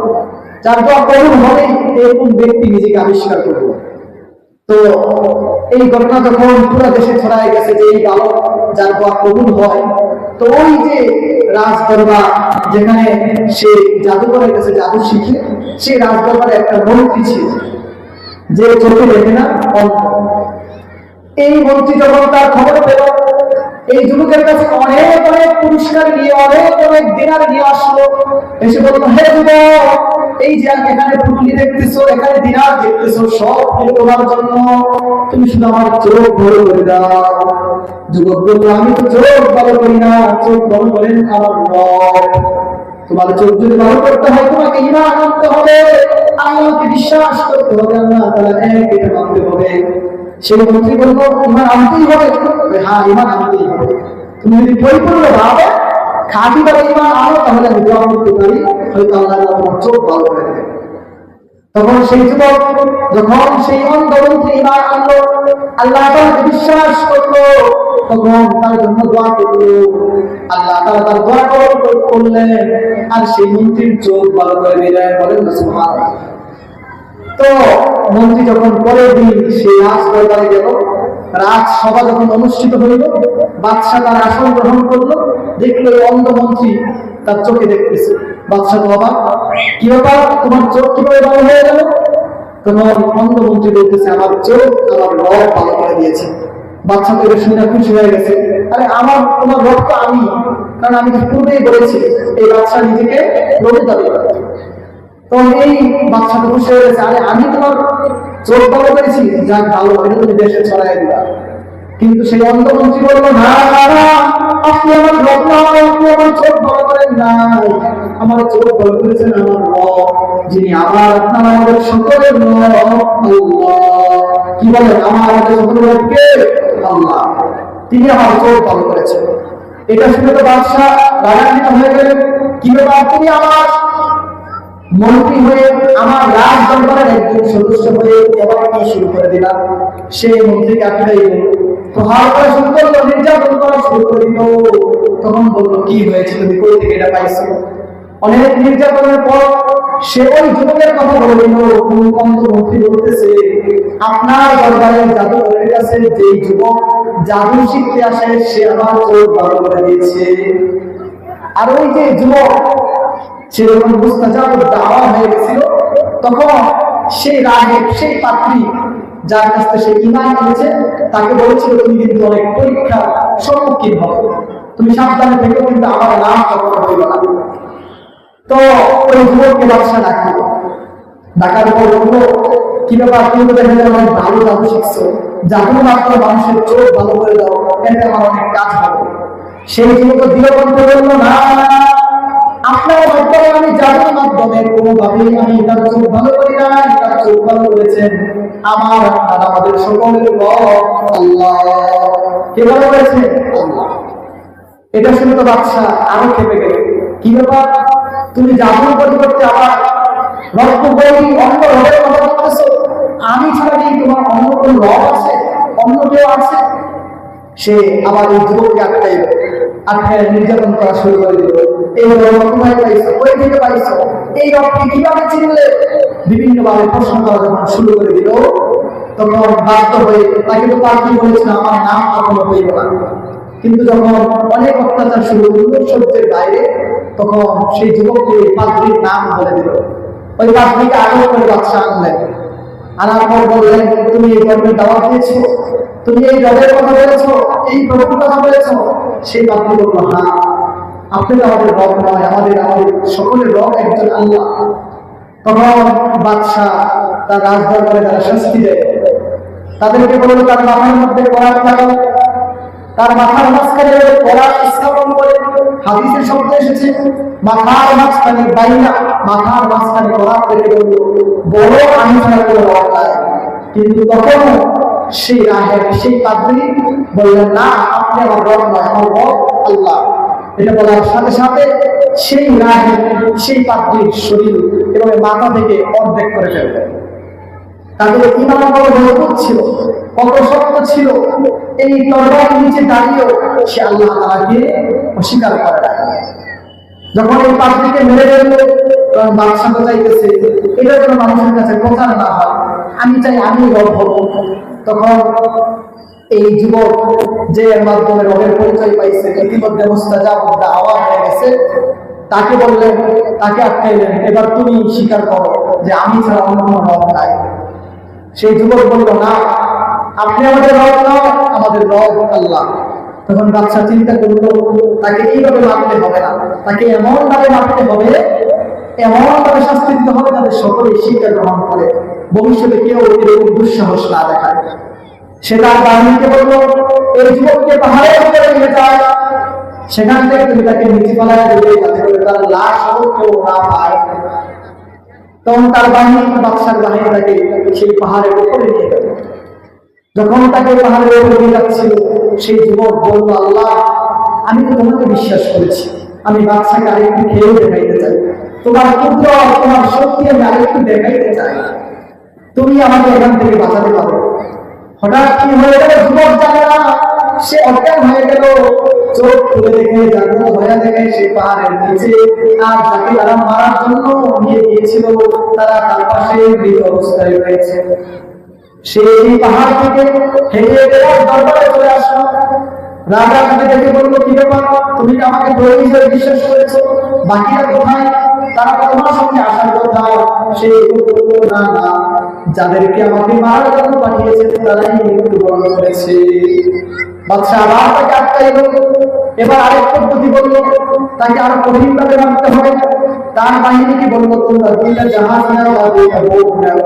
Speaker 1: যার দোয়া কবুল হলেই এরকম ব্যক্তি নিজেকে আবিষ্কার করবে। তো এই ঘটনা যখন পুরো দেশে ছড়ায় গেছে যে এই বালক যার দোয়া কবুল হয়, তো ওই যে রাজ দরবার যেখানে সে জাদুকরের কাছে জাদু শিখে, সেই রাজ দরবারে একটা মন্ত্রী ছিল যে চোখে দেখে না, অন্ধ। এই মন্ত্রী যখন তার খবর পেল, এই যুবকের কাছে অনেক অনেক পুরস্কার নিয়ে, অনেক অনেক দিনার নিয়ে আসলো। এসে বললো, হে যুবক, এই যে এখানে পুটলি দেখতেছো, এখানে দিনার দেখতেছো, সব তোমার জন্য, তুমি শুধু আমার চোখ ভালো করে দাও। যুবক বললো, আমি তো চোখ ভালো করি না, চোখ ভালো করেন আমার রব। তোমার চোখ যদি ভালো করতে হয়, তোমাকে ঈমান আনতে হবে, আল্লাহকে বিশ্বাস করতে হবে, আল্লাহ তাআলা এক, এটা মানতে হবে। সেই মন্ত্রী বললো, ঈমান আনতেই হবে? হ্যাঁ, ঈমান আনতেই হবে। তুমি যদি পরিপূর্ণ ভাবে খাঁটিভাবে ঈমান আনো, তাহলে আমি দোয়া করতে পারি, হয়তো আল্লাহ তোমার চোখ ভালো করে দেবে। তখন সেই যুবক যখন সেই অন্ধমন্ত্রী ঈমান আনলো, আল্লাহ তাআলাকে বিশ্বাস করলো, তখন তার জন্য দোয়া করলো। আল্লাহ তাআলা তার দোয়া কবুল করলেন আর সেই মন্ত্রীর চোখ ভালো করে দিলেন। বলেন সুবহানাল্লাহ। তো মন্ত্রী যখন পরের দিন সেই রাজ দরবারে গেল, রাজসভা যখন অনুষ্ঠিত হইল, বাদশাহ তার আসন গ্রহণ করলো, দেখলো এই অন্ধ মন্ত্রী তার চোখে দেখতেছে। বাদশাহ তো অবাক, কি ব্যাপার, তোমার চোখ কিভাবে ভালো হয়ে গেল? তখন অন্ধ মন্ত্রী বলতেছে, আমার চোখ আমার রব ভালো করে দিয়েছে। বাদশাহ তো এটা শুনে খুশি হয়ে গেছে, আরে আমার তোমার রব তো আমি, কারণ আমি পূর্বেই বলেছি এই বাদশাহ নিজেকে রবি দাবি করে। তো এই বাদশাহ তো খুশি হয়ে গেছে, আরে আমি তোমার চোখ ভালো করেছি, যাক ভালো, এটা তুমি দেশে ছড়াই দিবা। কিন্তু সেই অন্ধমন্ত্রী বললো, না আপনি আমার রব নয়, আপনি আমার চোখ ভালো করেন নাই, আমার চোখ ভালো করেছেন আমার রব, যিনি আমার আপনার আমাদের সকলের রব আল্লাহ। কি বলেন, আমার আমাদের সকলের রব কে? আল্লাহ, তিনি আমার চোখ ভালো করেছেন। এটা শুনে তো বাদশাহ রাগান্বিত হয়ে গেলেন, কি ব্যাপার, তুমি আমার মন্ত্রী হয়ে আমার রাজ দরবারের একজন সদস্য হয়ে এবার কি শুরু করে দিলাম? সেই মন্ত্রীকে আটকাইল, প্রহার করা শুরু করলো, নির্যাতন করা শুরু করে দিল। তখন বললো, কি হয়েছে, তুমি কই থেকে এটা পাইছো? অনেক নির্যাতনের পর সে ওই যুবকের কথা বলে দিল। মন্ত্রী বলতেছে, আপনার দরবারের জাদুকরের কাছে যে যুবক জাদু শিখতে আসে সে আমার চোখ ভালো করে দিয়েছে। আর ওই যে যুবক সে যখন মুস্তাজাব দাওয়া হয়ে গেছিল, তখন সেই রাহেব, সেই পাত্রী যার কাছ থেকে সে ঈমান এনেছে, তাকে বলেছিল, তুমি কিন্তু অনেক পরীক্ষার সম্মুখীন হবে, তুমি সাবধানে থেকো, কিন্তু আমার নাম কখনো হইল না। তো ওই যুবককে বাদশা ডাকলো, ডাকার পর বললো, কি ব্যাপার, তুমি তো দেখা যায় অনেক ভালো জাদু শিখছো, জাদুর মাধ্যমে মানুষের চোখ ভালো করে দাও, এতে আমার অনেক কাজ হবে। সেই যুবক দৃঢ়কণ্ঠে বললো, না, আপনার মাধ্যমে আমি জাদুর মাধ্যমে কোনোভাবেই আমি তার চোখ ভালো করি নাই, তার চোখ ভালো করেছেন আমার আপনার আমাদের সকলের রব আল্লাহ। কে ভালো করেছে? আল্লাহ। এটা শুনে তো বাদশা আরো খেপে গেল, কি ব্যাপার, তুমি জাদুর পরিবর্তে আবার রক্ত বই অন্য রবের কথা বলতেছো? আমি ছাড়া কি তোমার অন্য কোন রব আছে, অন্য কেউ আছে? সে আবার এই যুবককে আটকায় নির্যাতন করা শুরু করে দিল। এই রব কোথায় পাইছো, ওই থেকে পাইছো, এই রবকে কিভাবে চিনলে? বিভিন্ন ভাবে প্রশ্ন করা যখন শুরু করে দিল, তখন বাধ্য হয়ে, তাকে তো পার্টি বলেছিল আমার নাম কখনো হইল না, কিন্তু যখন অনেক অত্যাচার শুরু করলো সহ্যের বাইরে, তখন সেই যুবককে পাদ্রীর নাম বলে দিল। ওই পাদ্রীকে আটক করে বাদশা আনলেন, আনার পর বললেন, তুমি এই ধর্মের দাওয়াত দিয়েছো, তুমি এই রবের কথা বলেছো, এই প্রভুর কথা বলেছো? সেই পাদ্রী বলল, হ্যাঁ, আপনি তো আমাদের রব নয়, আমাদের সকলের রব একজন আল্লাহ। তখন বাদশা তার রাজদরবারে যারা শাস্তি দেয় তাদেরকে বলল, তার মাথার মধ্যে কোরআন থাকো, তার মাথার মাঝখানে কোরআন স্থাপন করে। হাদিসের শব্দ এসেছে মাথার মাঝখানে, বাইনা, মাথার মাঝখানে কোরআন রেখে বলল, বড় আমি ছাড়া কোনো রব নাই। কিন্তু তখন সেই রাহেব, সেই পাদ্রী বললেন, না, আপনি আমার রব নয়, আমার রব আল্লাহ। এটা বলার সাথে সাথে সেই রাহেব, সেই পাদ্রীর শরীর এবং মাথা থেকে অর্ধেক করে ফেললেন। তাদের ঈমান কত মজবুত ছিল, কত শক্ত ছিল, এই তরবারির নিচে দাঁড়িয়েও সে আল্লাহ তাআলাকে অস্বীকার করে না। যখন এই পাদ্রীকে মেরে ফেলল, তখন বাদশা তো চাইতেছে এটা যেন মানুষের কাছে প্রচার না হয়, আমি চাই আমি রব হব। তখন এই যুবক যে মাধ্যমে রবের পরিচয় পাইছে, ইতিমধ্যে মুস্তাজাব দাওয়া হয়ে গেছে, তাকে বললেন, তাকে আটকাইলেন, এবার তুমি স্বীকার করো যে আমি ছাড়া অন্য কোনো রব নাই। সেই যুবক বলল, না, আপনি আমাদের রব নয়, আমাদের রব আল্লাহ। তখন বাদশা চিন্তা করলো, তাকে এইভাবে মারতে হবে না, তাকে এমন ভাবে মারতে হবে, এমন ভাবে শাস্তি দিতে হবে যাতে সকলে শিক্ষা গ্রহণ করে, ভবিষ্যতে কেউ এরকম দুঃসাহস না দেখায়। সে তার বাহিনীকে বললো, এই যুবককে পাহাড়ের উপরে নিয়ে যায়, সেখান থেকে তুমি তাকে নিচে ফেলায় দেবে, যাতে করে তার লাশ কেউ না পায়। তখন তার বাহিনী, বাদশার বাহিনী তাকে সেই পাহাড়ের উপরে নিয়ে গেল। যখন তাকে পাহাড়ের উপরে নিয়ে যাচ্ছিল, সেই যুবক বলল, আল্লাহ, আমি তো তোমাকে বিশ্বাস করেছি, আমি বাদশাকে আরেকটু খেয়ে দেখাইতে চাই, তোমার পুত্র, তোমার শক্তি আমি আরেকটু দেখাইতে চাই, তুমি আমাকে এখান থেকে বাঁচাতে পারো। হঠাৎ কি হয়ে গেল, যুবক জানে না, সে অজ্ঞান হয়ে গেল। চোখ খুলে দেখে, জাগ্রত হয়ে দেখে সে পাহাড়ের নিচে, আর যাকে তারা মারার জন্য নিয়ে গিয়েছিল তারা তার পাশে মৃত অবস্থায় রয়েছে। সে এই পাহাড় থেকে হেঁটে হেঁটে দরবারে চলে আসলো। রাজা তাকে দেখে বললো, কি ব্যাপার, তুমি কি আমাকে দৈব হিসেবে বিশ্বাস করেছো? বাকিরা কোথায়? তারা তোমার সঙ্গে আসার কথা। সে বলল, না না, যাদেরকে আমাকে মারার জন্য পাঠিয়েছে তারাই মৃত্যুবরণ করেছে। বাদশা আবার তাকে আটকাইল। এবার আরেক পদ্ধতি বললো, তাকে আরো কঠিন ভাবে মারতে হবে। তার বাহিনীকে বললো, তোমরা দুইটা জাহাজ নাও বা দুইটা বোট নাও,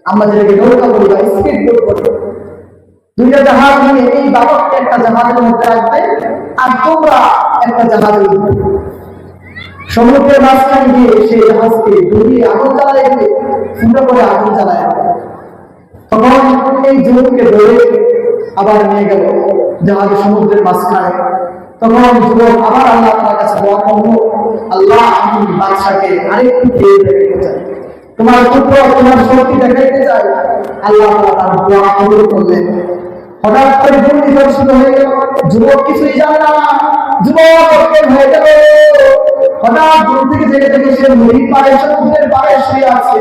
Speaker 1: আমরা যেটাকে নৌকা বলি বা স্পিড বোট বলি, দুইটা জাহাজ নিয়ে এই বালককে একটা জাহাজের মধ্যে রাখবে, আর তোমরা একটা জাহাজে উঠবে। সমুদ্রের মাঝখানে গিয়ে সেই জাহাজকে ডুবিয়ে আগুন জ্বালায় দেবে, ফুটো করে আগুন জ্বালায়। তখন এই যুবককে ধরে আবার নিয়ে গেল জাহাজ সমুদ্রের মাঝখানে। তখন যুবক আবার আল্লাহ তাআলার কাছে দোয়া করলো, আল্লাহ, আমি বাদশাকে আরেকটু খেয়ে দেখতে চাই, তোমার পুত্র, তোমার শক্তি দেখাইতে চাই। আল্লাহ তাআলা তার দোয়া কবুল করলেন। হঠাৎ করে ঘূর্ণিঝড় শুরু হয়ে গেল। যুবক কিছুই জানে না, যুবক অজ্ঞান হয়ে গেল। হঠাৎ ঘুম থেকে জেগে থেকে সে নদীর পাড়ে, সমুদ্রের পাড়ে শুয়ে আছে।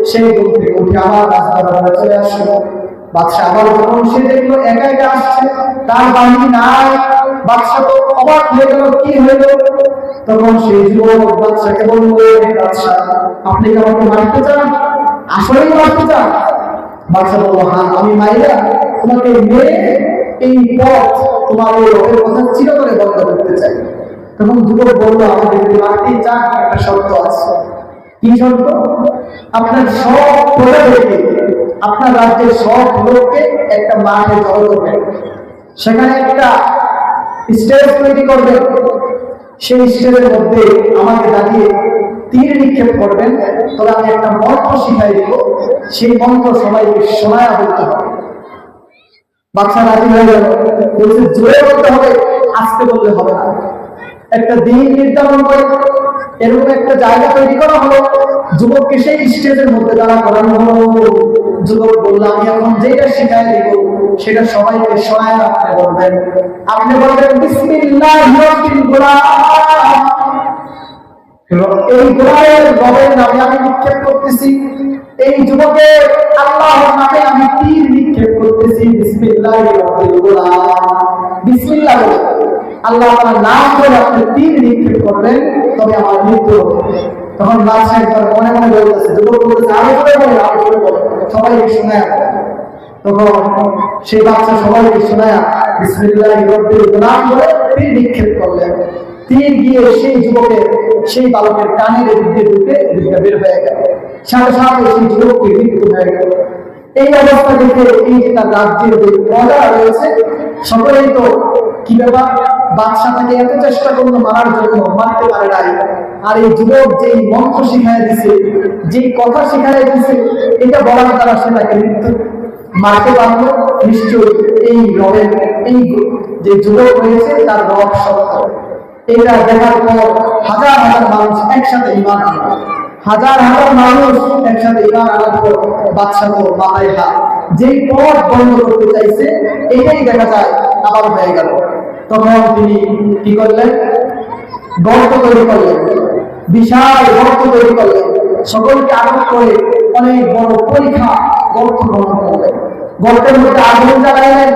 Speaker 1: সেই ঘুম থেকে উঠে আবার রাস্তা দরবারে চলে আসলো। বাদশা আবার যখন সে দেখলো একা একা আসছে, তার বাহিনী নাই, বাদশা তো অবাক হয়ে গেল, কি হলো? তখন সেই যুবক বাদশাকে বলল, বাদশা, আপনি কি আমাকে মারতে চান? আসলেই মারতে চান? বাদশা বলল, হ্যাঁ, আমি মাইরা তোমাকে মেরে এই পথ, তোমার ওই রথের কথা চিরতরে বন্ধ করতে চাই। তখন যুবক বলল, আমাকে যদি মারতেই চান, একটা শর্ত আছে। কি শর্ত? আপনার সব প্রজাদেরকে, আপনার রাজ্যের সব লোককে একটা মাঠে জড়ো করবেন, সেখানে একটা স্টেজ তৈরি করবেন, সেই স্টেজের মধ্যে আমাকে দাঁড়িয়ে তীর নিক্ষেপ করবেন। তবে আমি একটা মন্ত্র শিখাই দিব, সেই মন্ত্র সবাইকে শোনায়া বলতে হবে। বাদশা রাজি হয়ে গেল, বলছে জোরে বলতে হবে, আস্তে বললে হবে না। একটা দিন নির্ধারণ করে এরকম একটা জায়গা তৈরি করা হলো, যুবককে সেই স্টেজের মধ্যে দাঁড়া করানো হলো। যুবক বলল, আমি এখন যেটা শিখাই দিব সেটা সবাইকে শোনায় আপনি বলবেন। আপনি বলবেন, বিসমিল্লাহির গোলাম, এই গোলামের রবের নামে আমি নিক্ষেপ করতেছি, এই যুবকের আল্লাহর নামে আমি তীর নিক্ষেপ করতেছি। বিসমিল্লাহির গোলাম, বিসমিল্লাহ বলে আল্লাহ তাআলার নাম করে আপনি তীর নিক্ষেপ করবেন, তবে আমার মৃত্যু হবে। তখন বাদশা একবার মনে মনে বলতেছে, যুবক বলতেছে, আরো জোরে বলে, আরো জোরে বলে, সবাইকে শোনায়। তখন সেই বাদশা সবাইকে শোনায় বিসমিল্লাহির গোলাম বলে তীর নিক্ষেপ করলেন। তীর গিয়ে সেই যুবকের, সেই বালকের কানের এদিকে ঢুকে এদিকে বের হয়ে গেল। সাথে সাথে সেই যুবককে মৃত্যু হয়ে গেল। এই অবস্থা দেখে এই যে তার রাজ্যের যে প্রজারা রয়েছে সকলেই তো, কি ব্যাপার, বাদশা তাকে এত চেষ্টা করলো মারার জন্য, মারতে পারে নাই। আর এই যুবক যেই মন্ত্র শিখাই দিছে, যেই কথা শিখাই দিছে, এটা বলার দ্বারা সে তাকে মৃত্যু মারতে পারলো। নিশ্চয়ই এই রবের, এই যে যুবক রয়েছে তার রব সত্য। এটা দেখার পর হাজার হাজার মানুষ একসাথে ঈমান আনলো। হাজার হাজার মানুষ একসাথে ঈমান আনার পর বাদশা তো মাথায় হাত, যেই পথ বন্ধ করতে চাইছে এটাই দেখা যায় আবার হয়ে গেল। তখন তিনি কি করলেন? গর্ত তৈরি করলেন, বিশাল গর্ত তৈরি করলেন, সকলকে আটক করে অনেক বড় পরীক্ষা গর্ত গ্রহণ করলেন। গর্তের মধ্যে আগুন জ্বালাইলেন।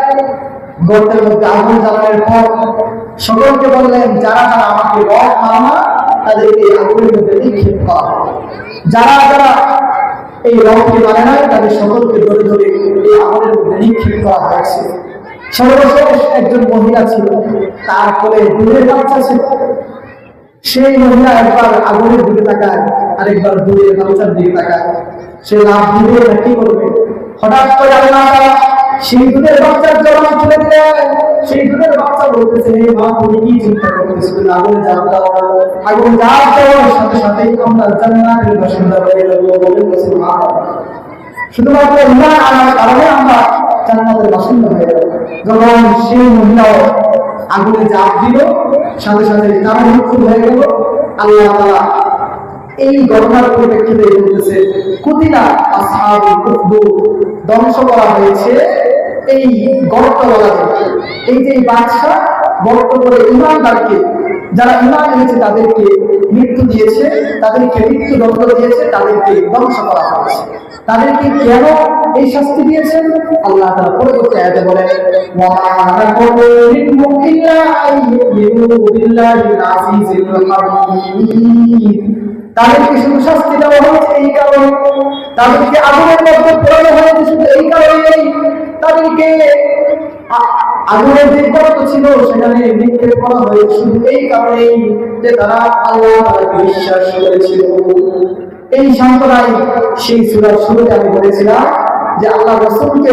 Speaker 1: গর্তের মধ্যে আগুন জ্বালানোর পর সকলকে বললেন, যারা যারা আমাকে রব মানে না তাদেরকে আগুনের মধ্যে নিক্ষেপ করা হবে। যারা যারা এই রবকে মানে নাই তাদের সকলকে ধরে ধরে এই আগুনের মধ্যে নিক্ষেপ করা হয়েছে। সর্বশেষ একজন মহিলা ছিল, তার কোলে দুধের বাচ্চা ছিল। সেই মহিলা একবার আগুনের দিকে তাকায়, আরেকবার দুধের বাচ্চার দিকে তাকায়। সে লাভ দিবে না কি করবে? হঠাৎ করে আল্লাহ তাআলা সেই দুধের বাচ্চার জবান খুলে দিলেন। সেই দুধের বাচ্চা বলতেছে, হে মা, তুমি কি চিন্তা করতেছো? তুমি আগুনে জাপ দাও, আগুন জাপ দেওয়ার সাথে সাথেই আমরা জান্নাতের বাসিন্দা হয়ে যাবো। বলেন সুবহানাল্লাহ। শুধুমাত্র ঈমান আনার কারণে আমরা জান্নাতের বাসিন্দা হয়ে যাবো। যখন সেই মহিলাও আগুনে জাপ দিল, সাথে সাথে তার মৃত্যু হয়ে গেল। আল্লাহ তাআলা এই ঘটনার পরিপ্রেক্ষিতে বলতেছে কুতিলা আসহাবুল উখদুদ, ধ্বংস করা হয়েছে এই গর্তওয়ালাদেরকে। এই যে বাদশা গর্ত করে ইমানদারকে, যারা ইমান এনেছে তাদেরকে মৃত্যু দিয়েছে, তাদেরকে মৃত্যুদণ্ড দিয়েছে, তাদেরকে ধ্বংস করা হয়েছে। তাদেরকে কেন এই শাস্তি দিয়েছেন আল্লাহ তাআলা পরবর্তী আয়াতে বলেন, ওয়া মা নাকুলু মিনহুম ইল্লা আইয়ুমিনু বিল্লাহিল আজিজিল হামিদ। তাদেরকে শুধু শাস্তি দেওয়া হয়েছে এই কারণে, তাদেরকে আগুনের মধ্যে পোড়ানো হয়েছে শুধু এই কারণেই, তাদেরকে আগুনের যে গর্ত ছিল সেখানে নিক্ষেপ করা হয়েছে শুধু এই কারণেই যে তারা আল্লাহ তাআলাকে বিশ্বাস করেছিল। এই সান্ত্বনায় সেই সূরার শুরুতে আমি বলেছিলাম যে আল্লাহ রাসূলকে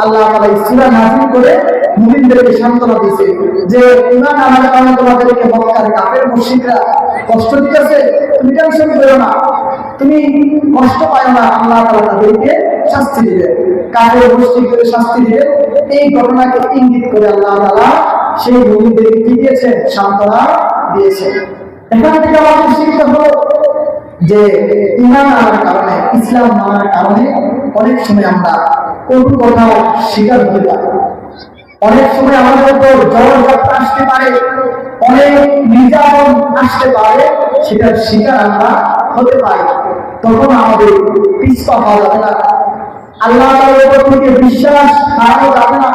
Speaker 1: আল্লাহ তাআলা এই সূরা নাযিল করে মুমিনদেরকে সান্ত্বনা দিয়েছে যে ঈমান আনার কারণে তোমাদেরকে মক্কার কাফের মুশরিকরা কষ্ট দিতেছে, তুমি টেনশন করো না, তুমি কষ্ট পাও না, আল্লাহ তাআলা তাদেরকে শাস্তি দিবেন, কাফের মুশরিকদের শাস্তি দিবেন। এই ঘটনাকে ইঙ্গিত করে আল্লাহ তাআলা সেই মুমিনদেরকে কি দিয়েছেন? সান্ত্বনা দিয়েছেন। এখান থেকে আমাদের শিক্ষা হলো যে ঈমান আনার কারণে, ইসলাম মানার কারণে অনেক সময় আমরা কটু কথা স্বীকার হতে পারি, অনেক সময় আমাদের উপর জবরদস্তি আসতে পারে, অনেক নির্যাতন আসতে পারে, সেটার শিকার আমরা হতে পারি। তখন আমাদের পিছপা হওয়া যাবে না, আল্লাহ তাআলার উপর থেকে বিশ্বাস হারানো যাবে না।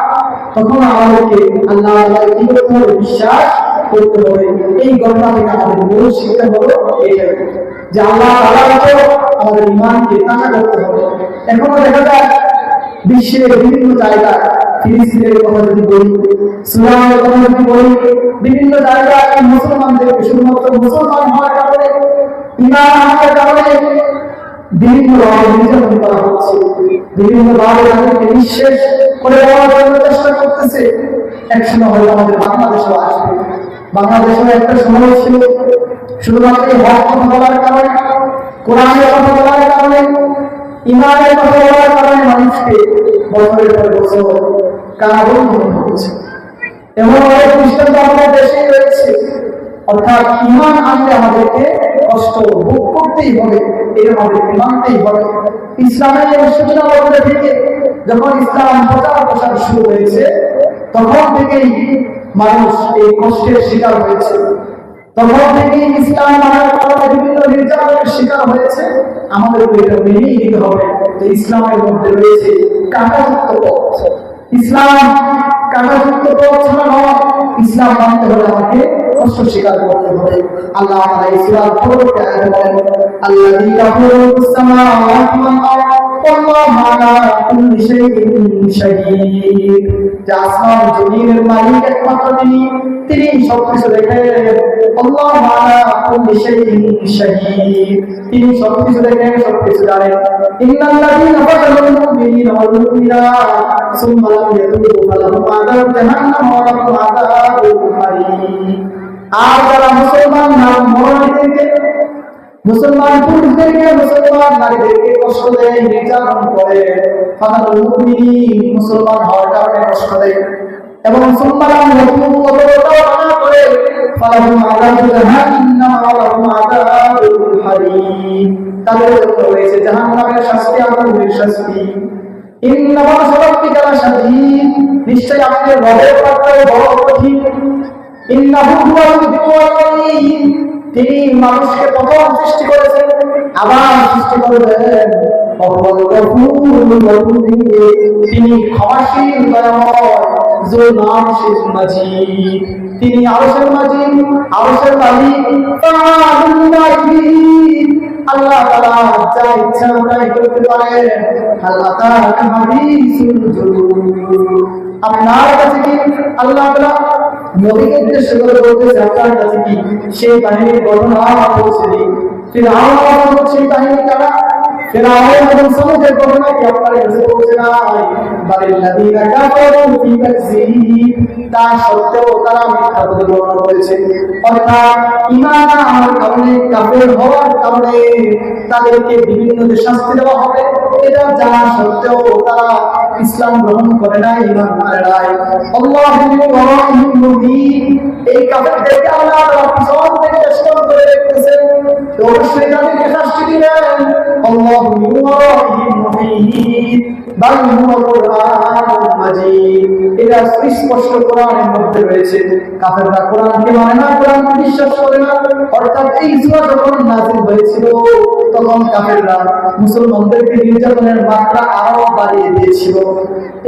Speaker 1: তখন আমাদেরকে আল্লাহ তাআলার কি করতে হবে? বিশ্বাস করতে হবে। এই ঘটনা থেকে আমাদের মূল শিক্ষা হলো এটাই যে আল্লাহ তাআলার উপর আমাদের ঈমানকে তাজা করতে হবে। এখনো দেখা যায় বিশ্বের বিভিন্ন জায়গায়, ফিলিস্তিনের কথা যদি বলি, সুদানের কথা যদি বলি, বিভিন্ন জায়গায় মুসলমানদেরকে শুধুমাত্র মুসলমান হওয়ার কারণে, ঈমান আনার কারণে বিভিন্নভাবে নির্যাতন করা হচ্ছে, বিভিন্নভাবে তাদেরকে নিঃশেষ করে দেওয়ার জন্য চেষ্টা করতেছে। একসময় হয়তো আমাদের বাংলাদেশেও আসবে, বাংলাদেশেও একটা সময় ছিল শুধুমাত্র হক কথা বলার কারণে, কোরআনের কথা বলার কারণে, ঈমানের কথা বলার কারণে মানুষকে বছরের পর বছর কারাবরণ হতে হচ্ছে। এমন অনেক দৃষ্টান্ত আমাদের দেশেই রয়েছে। অর্থাৎ ঈমান আনলে আমাদেরকে কষ্ট ভোগ করতেই হবে, এর আমাদেরকে মানতেই হবে। ইসলামের সূচনা লগ্ন থেকে যখন ইসলাম প্রচার প্রসার শুরু হয়েছে তখন থেকেই মানুষ এই কষ্টের শিকার হয়েছে, তখন থেকেই ইসলাম মানার কারণে বিভিন্ন নির্যাতনের শিকার হয়েছে। আমাদেরকে এটা মেনেই নিতে হবে যে ইসলামের মধ্যে রয়েছে কাঁটাযুক্ত পথ। ইসলাম কাঁটাযুক্ত পথ ছাড়া নয়, ইসলাম মানতে হলে আমাকে কষ্ট স্বীকার করতে হবে। আল্লাহ তাআলা এই সূরার পরবর্তী আয়াতে বলেন, আল্লাযী লাহু সামাওয়াতু ওয়াল আরদ ওয়াল্লাহু আলা কুল্লি শাইইন শাহীদ। যে আসমান জমিনের মালিক একমাত্র তিনি, তিনি সবকিছু দেখেন। আল্লাহু আলা কুল্লি শাইইন শাহীদ, তিনি সবকিছু দেখেন, সবকিছু জানেন। ইন্নাল্লাযীনা ফাতানুল মুমিনিনা ওয়াল মুমিনাত সুম্মা লাম ইয়াতুবু ফালাহুম আযাবু জাহান্নাম ওয়া লাহুম আযাবুল হারিক। আর যারা মুসলমান নারীদেরকে, মুসলমান পুরুষদেরকে, মুসলমান নারীদেরকে কষ্ট দেয়, নির্যাতন করে, ফাতানুল মুমিনিন মুসলমান হওয়ার কারণে কষ্ট দেয়, এবং সুম্মা লাম ইয়াতুবু না করে ফালাহুম আযাবু জাহান্নাম ওয়া লাহুম আযাবুল হারিক, তাদের জন্য রয়েছে জাহান্নামের শাস্তি, আগুনের শাস্তি। ইন্না বা'সা রাব্বিকা লাশাদীদ, নিশ্চয়ই আপনার রবের পরীক্ষা বড় কঠিন। ইন্নাহু হুয়াল মুহয়িয়ুল আলীম, তিনি মানুষকে প্রথম সৃষ্টি করেছেন, আবার সৃষ্টি করবেন। তিনি ক্ষমাশীল দয়াময়, যুল আরশিল মাজিদ, তিনি আরশের মাজিদ, আরশের মালিক। আল্লাহ তাআলা যা ইচ্ছা তাই করতে পারেন। আল্লাহ তাআলা হাদিসুল জুরুর, আপনার কাছে কি আল্লাহ তাআলা নবীকে উদ্দেশ্য করে বলতেছে, আপনার কাছে কি সেই কাহিনীর বর্ণনা পৌঁছে দিই। ফিরআউন এবং সেই কাহিনী কারা? ফিরআউন এবং সমুদ্রের ঘটনা কি আপনার কাছে পৌঁছে নাই? বালিল্লাযীনা কাফারু ফি তাকযীব, তা সত্ত্বেও তারা মিথ্যা প্রতিপন্ন করেছে। অর্থাৎ ঈমান আনার কারণে, কাফের হওয়ার কারণে তাদেরকে বিভিন্ন শাস্তি দেওয়া হবে, এটা জানা সত্ত্বেও তারা ইসলাম গ্রহণ করে নাই, ঈমান আনে নাই। আল্লাহু ওয়ারাহিম মুবিন, এই কাফেরদেরকে আল্লাহ তাআলা পিছন থেকে চেষ্টা করে দেখতেছেন, তো অবশ্যই তাদেরকে শাস্তি দিবেন। আল্লাহু ওয়ারাহিম মুবিন বাল হুয়া কুরআনুম মাজিদ, এটা স্পষ্ট কোরআনের মধ্যে রয়েছে। কাফেররা কোরআনকে মানে না, কোরআনকে বিশ্বাস করে না। অর্থাৎ এই সূরা যখন নাযিল হয়েছিল তখন কাফেররা মুসলমানদেরকে নির্যাতনের মাত্রা আরো বাড়িয়ে দিয়েছিল।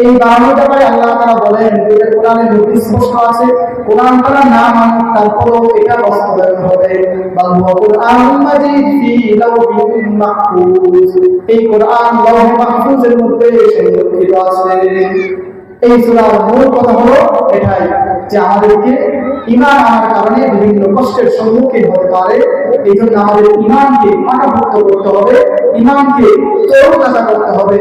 Speaker 1: এই বাড়ানোটা পারে আল্লাহ তাআলা বলেন এটা কোরআনের মধ্যে স্পষ্ট আছে, কোরআন তারা না মানে তারপরেও এটা বাস্তবায়ন হবে। বাল হুয়া কুরআনুম মাজিদ ফি লাওহিন মাহফুজ, এই কোরআন লাওহে মাহফুজের মধ্যে সংরক্ষিত আছে। এই সূরার মূল কথা হলো এটাই যে আমাদেরকে ঈমান আনার কারণে বিভিন্ন কষ্টের সম্মুখীন হতে পারে, এই জন্য আমাদের ঈমানকে পাকাপোক্ত করতে হবে, ঈমানকে তরতাজা করতে হবে।